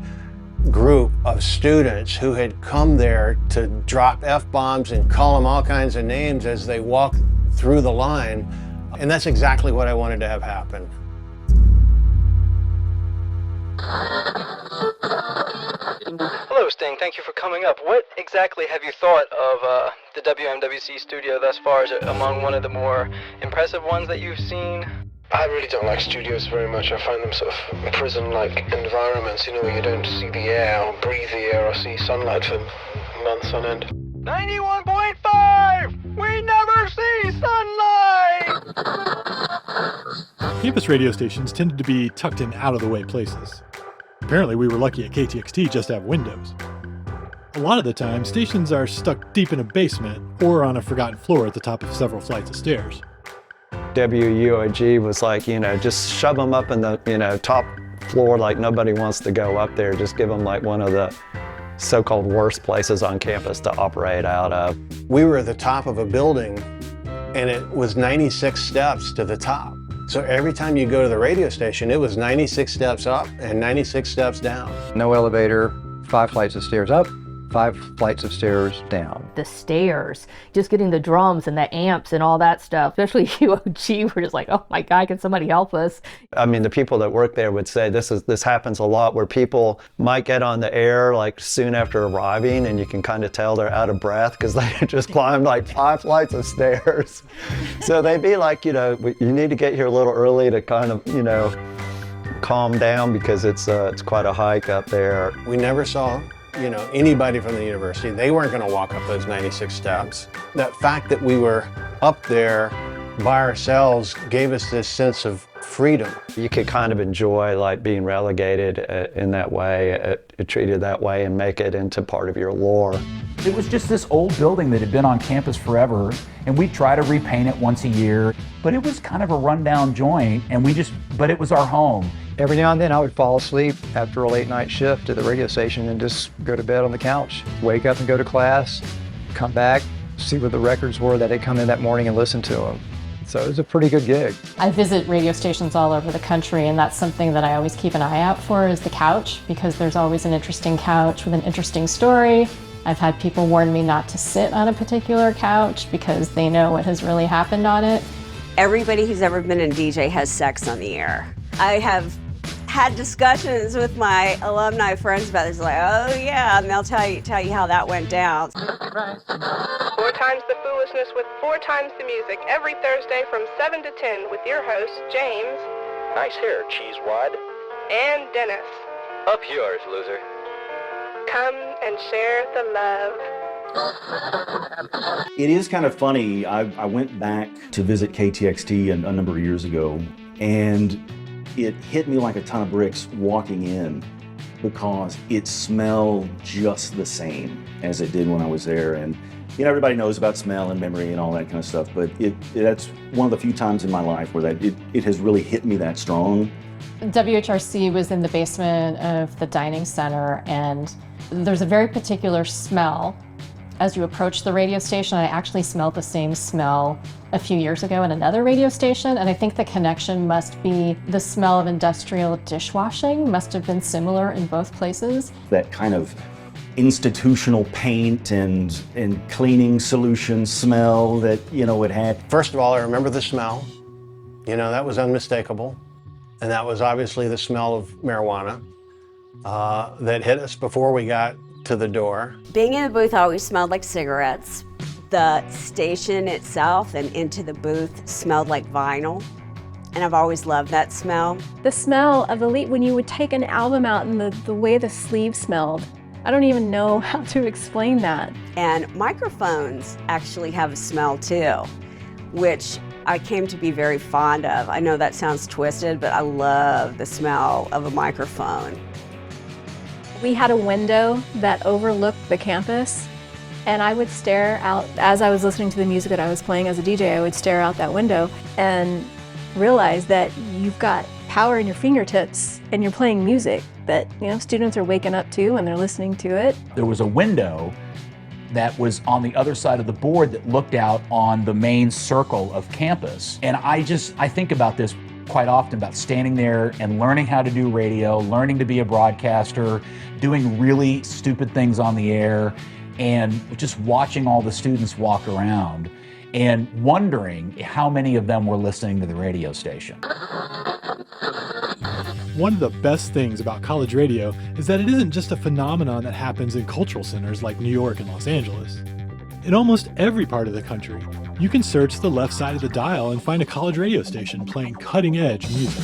group of students who had come there to drop F-bombs and call them all kinds of names as they walked through the line. And that's exactly what I wanted to have happen. Hello, interesting. Thank you for coming up. What exactly have you thought of the WMWC studio thus far? Is it among one of the more impressive ones that you've seen? I really don't like studios very much. I find them sort of prison-like environments, you know, where you don't see the air or breathe the air or see sunlight for months on end. 91.5! We never see sunlight! Campus radio stations tended to be tucked in out-of-the-way places. Apparently, we were lucky at KTXT just to have windows. A lot of the time, stations are stuck deep in a basement or on a forgotten floor at the top of several flights of stairs. WUOG was like, you know, just shove them up in the, you know, top floor like nobody wants to go up there. Just give them like one of the so-called worst places on campus to operate out of. We were at the top of a building and it was 96 steps to the top. So every time you go to the radio station, it was 96 steps up and 96 steps down. No elevator, 5 flights of stairs up, 5 flights of stairs down. The stairs, just getting the drums and the amps and all that stuff, especially UOG, we're just like, oh my God, can somebody help us? I mean, the people that work there would say this happens a lot where people might get on the air like soon after arriving and you can kind of tell they're out of breath because they just climbed like 5 flights of stairs. So they'd be like, you know, you need to get here a little early to kind of, you know, calm down because it's quite a hike up there. We never saw, you know, anybody from the university. They weren't going to walk up those 96 steps. That fact that we were up there by ourselves gave us this sense of freedom. You could kind of enjoy like being relegated in that way, treated that way, and make it into part of your lore. It was just this old building that had been on campus forever, and we'd try to repaint it once a year, but it was kind of a rundown joint, and but it was our home. Every now and then I would fall asleep after a late night shift at the radio station and just go to bed on the couch, wake up and go to class, come back, see what the records were that had come in that morning and listen to them. So it was a pretty good gig. I visit radio stations all over the country, and that's something that I always keep an eye out for is the couch, because there's always an interesting couch with an interesting story. I've had people warn me not to sit on a particular couch because they know what has really happened on it. Everybody who's ever been in DJ has sex on the air. I have had discussions with my alumni friends about this, like, oh yeah, and they'll tell you how that went down. 4 times the foolishness with 4 times the music every Thursday from 7 to 10 with your hosts, James. Nice hair, Cheesewad. And Dennis. Up yours, loser. Come and share the love. It is kind of funny. I went back to visit KTXT a number of years ago, and it hit me like a ton of bricks walking in because it smelled just the same as it did when I was there. And you know, everybody knows about smell and memory and all that kind of stuff, but that's one of the few times in my life where it has really hit me that strong. WHRC was in the basement of the dining center, and there's a very particular smell as you approach the radio station. I actually smelled the same smell a few years ago in another radio station, and I think the connection must be the smell of industrial dishwashing must have been similar in both places. That kind of institutional paint and cleaning solution smell that, you know, it had. First of all, I remember the smell. You know, that was unmistakable. And that was obviously the smell of marijuana that hit us before we got to the door. Being in the booth always smelled like cigarettes. The station itself and into the booth smelled like vinyl, and I've always loved that smell. The smell of when you would take an album out and the way the sleeve smelled, I don't even know how to explain that. And microphones actually have a smell too, which I came to be very fond of. I know that sounds twisted, but I love the smell of a microphone. We had a window that overlooked the campus, and I would stare out, as I was listening to the music that I was playing as a DJ, I would stare out that window and realize that you've got power in your fingertips and you're playing music that, you know, students are waking up to and they're listening to it. There was a window that was on the other side of the board that looked out on the main circle of campus. And I think about this quite often, about standing there and learning how to do radio, learning to be a broadcaster, doing really stupid things on the air, and just watching all the students walk around and wondering how many of them were listening to the radio station. One of the best things about college radio is that it isn't just a phenomenon that happens in cultural centers like New York and Los Angeles. In almost every part of the country, you can search the left side of the dial and find a college radio station playing cutting-edge music.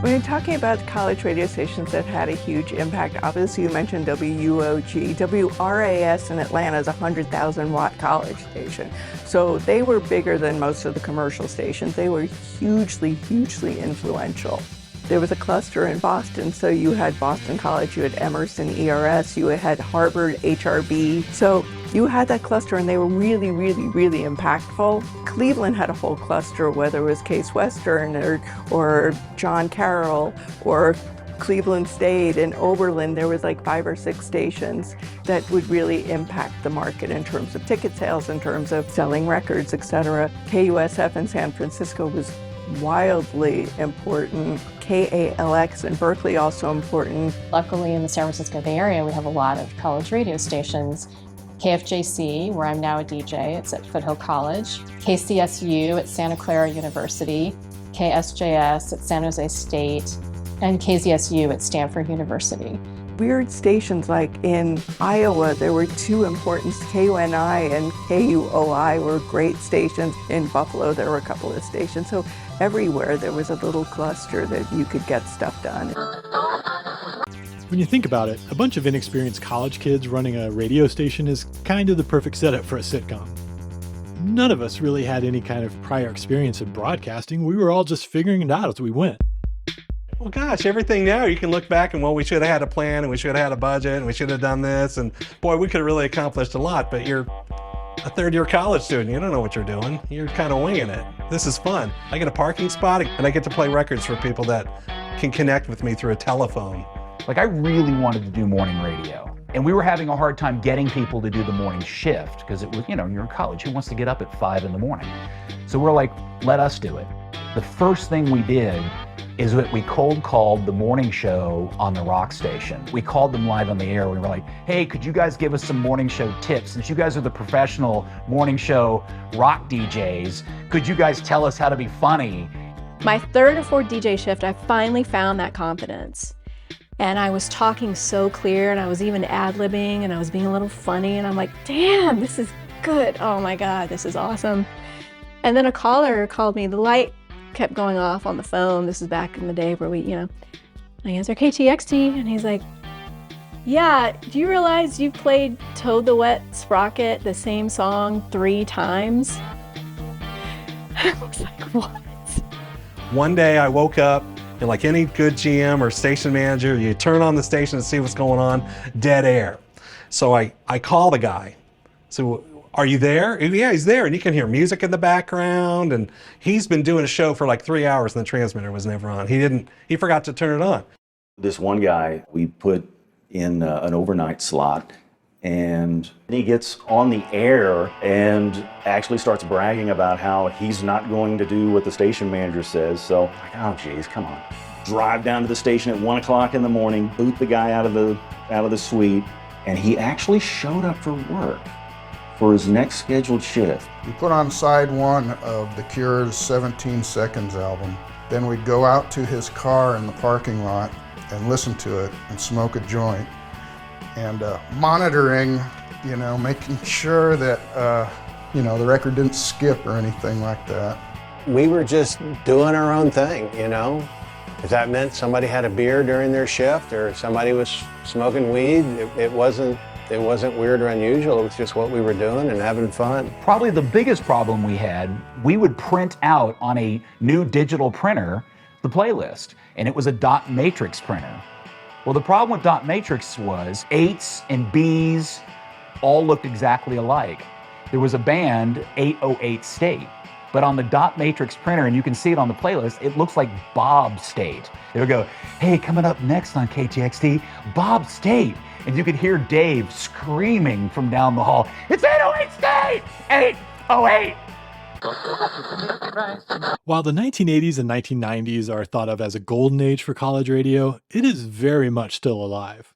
When you're talking about college radio stations that had a huge impact, obviously you mentioned WUOG. WRAS in Atlanta is a 100,000 watt college station. So they were bigger than most of the commercial stations. They were hugely, hugely influential. There was a cluster in Boston, so you had Boston College, you had Emerson, ERS, you had Harvard, HRB. So you had that cluster and they were really, really, really impactful. Cleveland had a whole cluster, whether it was Case Western or John Carroll or Cleveland State and Oberlin. There was like 5 or 6 stations that would really impact the market in terms of ticket sales, in terms of selling records, etc. KUSF in San Francisco was wildly important. KALX in Berkeley also important. Luckily in the San Francisco Bay Area, we have a lot of college radio stations. KFJC, where I'm now a DJ, it's at Foothill College. KCSU at Santa Clara University. KSJS at San Jose State. And KZSU at Stanford University. Weird stations like in Iowa, there were 2 important, KUNI and KUOI were great stations. In Buffalo, there were a couple of stations. So everywhere there was a little cluster that you could get stuff done. When you think about it, a bunch of inexperienced college kids running a radio station is kind of the perfect setup for a sitcom. None of us really had any kind of prior experience in broadcasting. We were all just figuring it out as we went. Well, gosh, everything now, you can look back and, well, we should have had a plan and we should have had a budget and we should have done this. And boy, we could have really accomplished a lot, but you're a third-year college student. You don't know what you're doing. You're kind of winging it. This is fun. I get a parking spot and I get to play records for people that can connect with me through a telephone. Like, I really wanted to do morning radio. And we were having a hard time getting people to do the morning shift because it was, you're in college. Who wants to get up at 5 in the morning? So we're like, let us do it. The first thing we did is that we cold called the morning show on the rock station. We called them live on the air. We were like, hey, could you guys give us some morning show tips? Since you guys are the professional morning show rock DJs, could you guys tell us how to be funny? My 3rd or 4th DJ shift, I finally found that confidence. And I was talking so clear and I was even ad-libbing and I was being a little funny and I'm like, damn, this is good. Oh my God, this is awesome. And then a caller called me. The light kept going off on the phone. This is back in the day where we, I answer KTXT and he's like, yeah, do you realize you played Toad the Wet Sprocket, the same song 3 times? I was like, what? One day I woke up and like any good GM or station manager, you turn on the station to see what's going on, dead air. So I call the guy. So, are you there? Yeah, he's there. And you can hear music in the background. And he's been doing a show for like 3 hours and the transmitter was never on. He forgot to turn it on. This one guy, we put in an overnight slot and he gets on the air and actually starts bragging about how he's not going to do what the station manager says. So, like, oh geez, come on. Drive down to the station at 1 o'clock in the morning, boot the guy out of the suite, and he actually showed up for work for his next scheduled shift. We put on side 1 of The Cure's 17 Seconds album. Then we'd go out to his car in the parking lot and listen to it and smoke a joint. And monitoring, making sure that, the record didn't skip or anything like that. We were just doing our own thing, If that meant somebody had a beer during their shift or somebody was smoking weed, it wasn't weird or unusual. It was just what we were doing and having fun. Probably the biggest problem we had, we would print out on a new digital printer the playlist, and it was a dot matrix printer. Well, the problem with dot matrix was 8s and Bs all looked exactly alike. There was a band, 808 State, but on the dot matrix printer, and you can see it on the playlist, it looks like Bob State. They would go, hey, coming up next on KTXT, Bob State. And you could hear Dave screaming from down the hall, it's 808 State! 808! While the 1980s and 1990s are thought of as a golden age for college radio, it is very much still alive.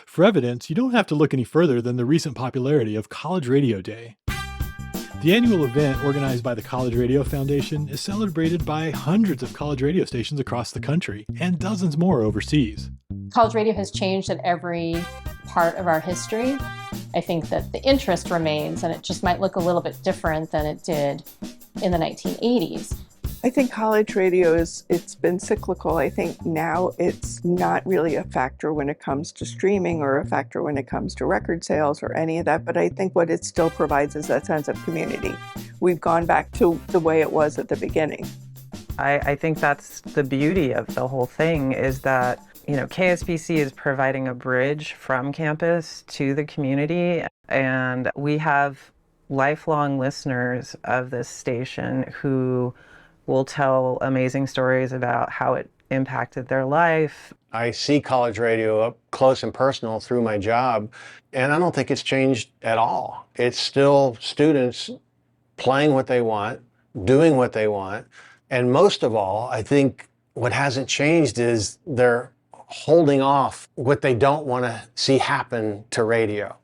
For evidence, you don't have to look any further than the recent popularity of College Radio Day. The annual event, organized by the College Radio Foundation, is celebrated by hundreds of college radio stations across the country and dozens more overseas. College radio has changed at every part of our history. I think that the interest remains, and it just might look a little bit different than it did in the 1980s. I think college radio it's been cyclical. I think now it's not really a factor when it comes to streaming or a factor when it comes to record sales or any of that, but I think what it still provides is that sense of community. We've gone back to the way it was at the beginning. I think that's the beauty of the whole thing, is that, you know, KSPC is providing a bridge from campus to the community, and we have lifelong listeners of this station who will tell amazing stories about how it impacted their life. I see college radio up close and personal through my job, and I don't think it's changed at all. It's still students playing what they want, doing what they want, and most of all, I think what hasn't changed is they're holding off what they don't want to see happen to radio.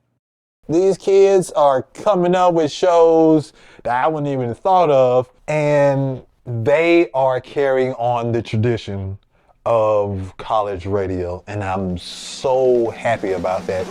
These kids are coming up with shows that I wouldn't even have thought of, and they are carrying on the tradition of college radio, and I'm so happy about that.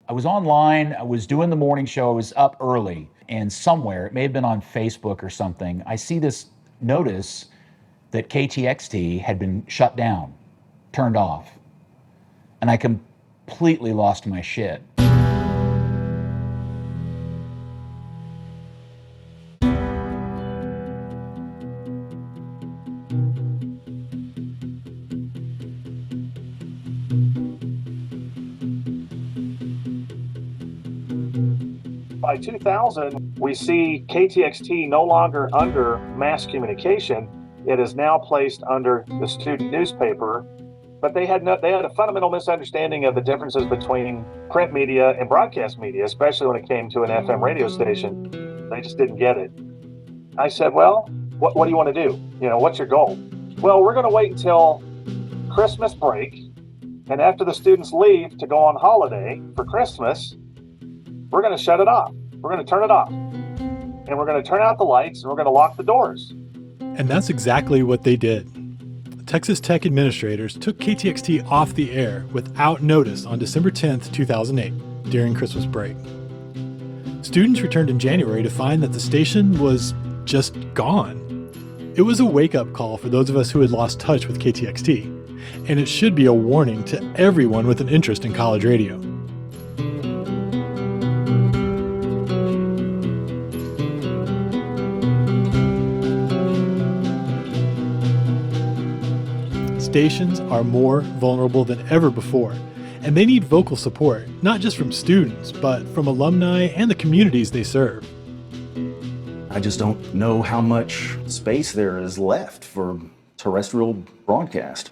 I was online, I was doing the morning show, I was up early, and somewhere, it may have been on Facebook or something, I see this notice that KTXT had been shut down, turned off, and I completely lost my shit. By 2000, we see KTXT no longer under mass communication. It is now placed under the student newspaper. But they had a fundamental misunderstanding of the differences between print media and broadcast media, especially when it came to an FM radio station. They just didn't get it. I said, well, what do you want to do? You know, what's your goal? Well, we're going to wait until Christmas break, and after the students leave to go on holiday for Christmas, we're going to shut it off. We're going to turn it off. And we're going to turn out the lights, and we're going to lock the doors. And that's exactly what they did. Texas Tech administrators took KTXT off the air without notice on December 10th, 2008, during Christmas break. Students returned in January to find that the station was just gone. It was a wake-up call for those of us who had lost touch with KTXT, and it should be a warning to everyone with an interest in college radio. Stations are more vulnerable than ever before, and they need vocal support, not just from students, but from alumni and the communities they serve. I just don't know how much space there is left for terrestrial broadcast,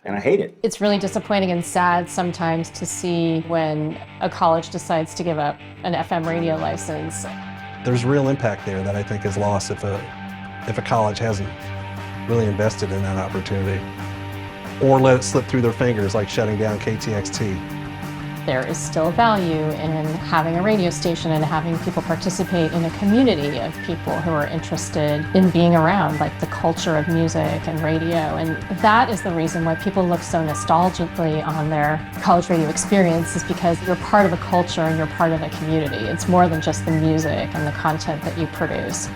and I hate it. It's really disappointing and sad sometimes to see when a college decides to give up an FM radio license. There's real impact there that I think is lost if a college hasn't really invested in that opportunity, or let it slip through their fingers like shutting down KTXT. There is still value in having a radio station and having people participate in a community of people who are interested in being around, like the culture of music and radio. And that is the reason why people look so nostalgically on their college radio experience, is because you're part of a culture and you're part of a community. It's more than just the music and the content that you produce.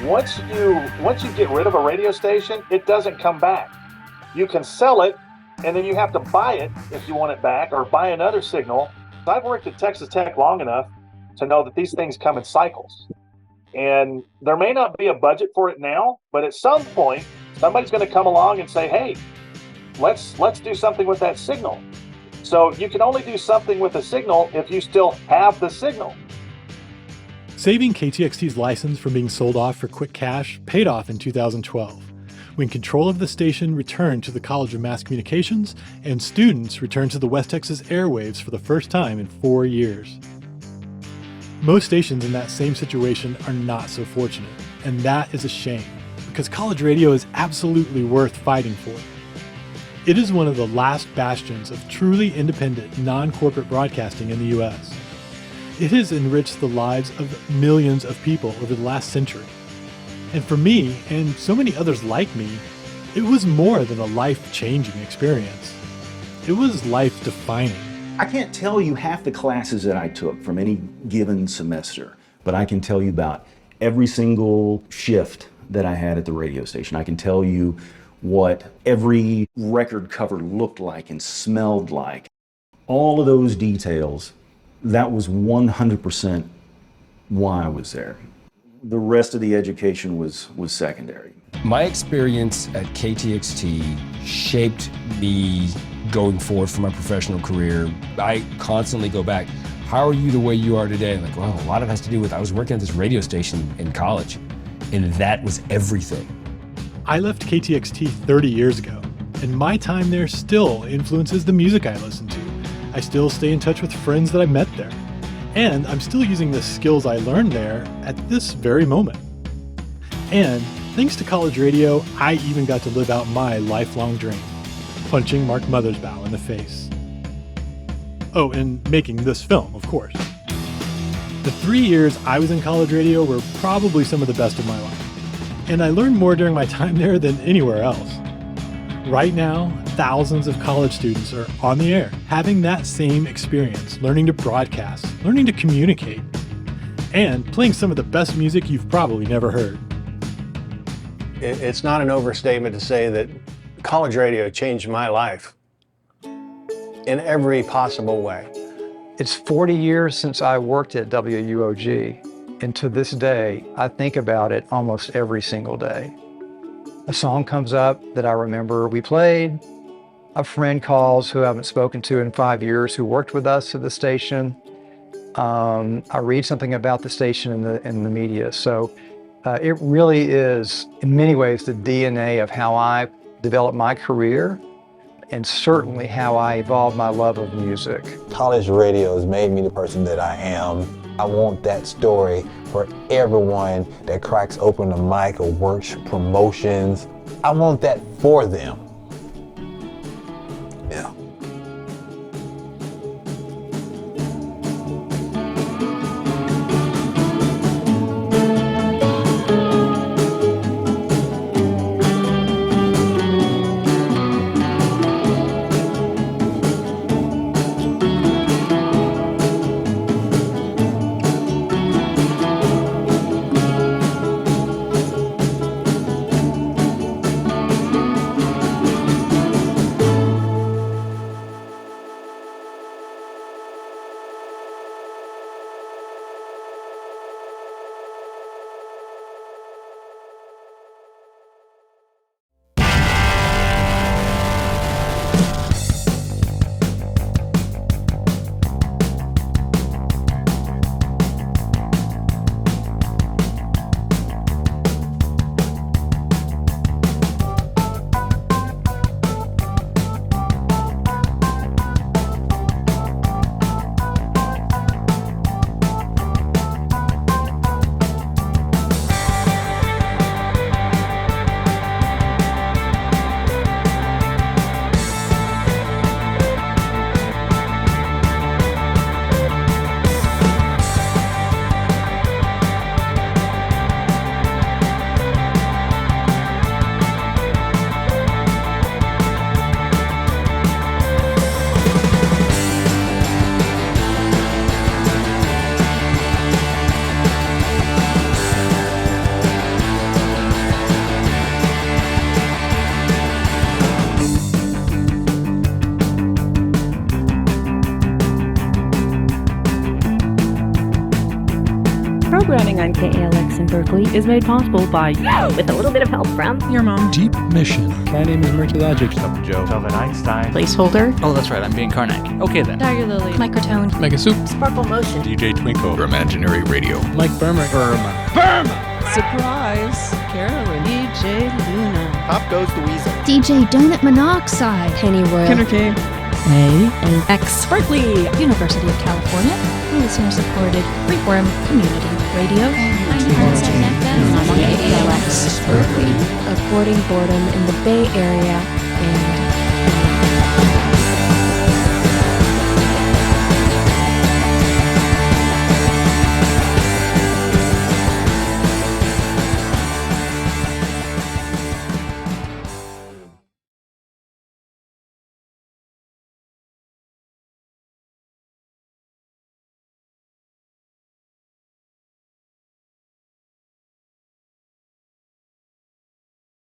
Once you get rid of a radio station, it doesn't come back. You can sell it, and then you have to buy it if you want it back, or buy another signal. I've worked at Texas Tech long enough to know that these things come in cycles. And there may not be a budget for it now, but at some point, somebody's going to come along and say, hey, let's do something with that signal. So you can only do something with a signal if you still have the signal. Saving KTXT's license from being sold off for quick cash paid off in 2012, when control of the station returned to the College of Mass Communications and students returned to the West Texas airwaves for the first time in 4 years. Most stations in that same situation are not so fortunate, and that is a shame, because college radio is absolutely worth fighting for. It is one of the last bastions of truly independent, non-corporate broadcasting in the U.S. It has enriched the lives of millions of people over the last century. And for me, and so many others like me, it was more than a life-changing experience. It was life-defining. I can't tell you half the classes that I took from any given semester, but I can tell you about every single shift that I had at the radio station. I can tell you what every record cover looked like and smelled like. All of those details, that was 100% why I was there. The rest of the education was secondary. My experience at KTXT shaped me going forward for my professional career. I constantly go back, how are you the way you are today? I'm like, well, a lot of it has to do with I was working at this radio station in college, and that was everything. I left KTXT 30 years ago, and my time there still influences the music I listen to. I still stay in touch with friends that I met there, and I'm still using the skills I learned there at this very moment. And thanks to college radio, I even got to live out my lifelong dream, punching Mark Mothersbaugh in the face. Oh, and making this film, of course. The 3 years I was in college radio were probably some of the best of my life, and I learned more during my time there than anywhere else. Right now, thousands of college students are on the air, having that same experience, learning to broadcast, learning to communicate, and playing some of the best music you've probably never heard. It's not an overstatement to say that college radio changed my life in every possible way. It's 40 years since I worked at WUOG, and to this day, I think about it almost every single day. A song comes up that I remember we played, a friend calls who I haven't spoken to in 5 years who worked with us at the station. I read something about the station in the media. So it really is, in many ways, the DNA of how I developed my career and certainly how I evolved my love of music. College radio has made me the person that I am. I want that story for everyone that cracks open the mic or works promotions. I want that for them. Yeah. Programming on KALX in Berkeley is made possible by you, with a little bit of help from your mom. Deep Mission. My name is Merculogic. I'm Joe. Kelvin Einstein. Placeholder. Oh, that's right. I'm being Karnak. Okay then. Tiger Lily. Microtone. Mega Soup. Sparkle Motion. DJ Twinkle. For Imaginary Radio. Mike Burma. Burma. Surprise. Carolyn. DJ Luna. Pop goes the weasel. DJ Donut Monoxide. Penny Royal. Kenner King. RMf&x. Berkeley, University of California. Listener-supported freeform community radio. 90.7 FM. KALX. Berkeley. Aborting boredom in the Bay Area and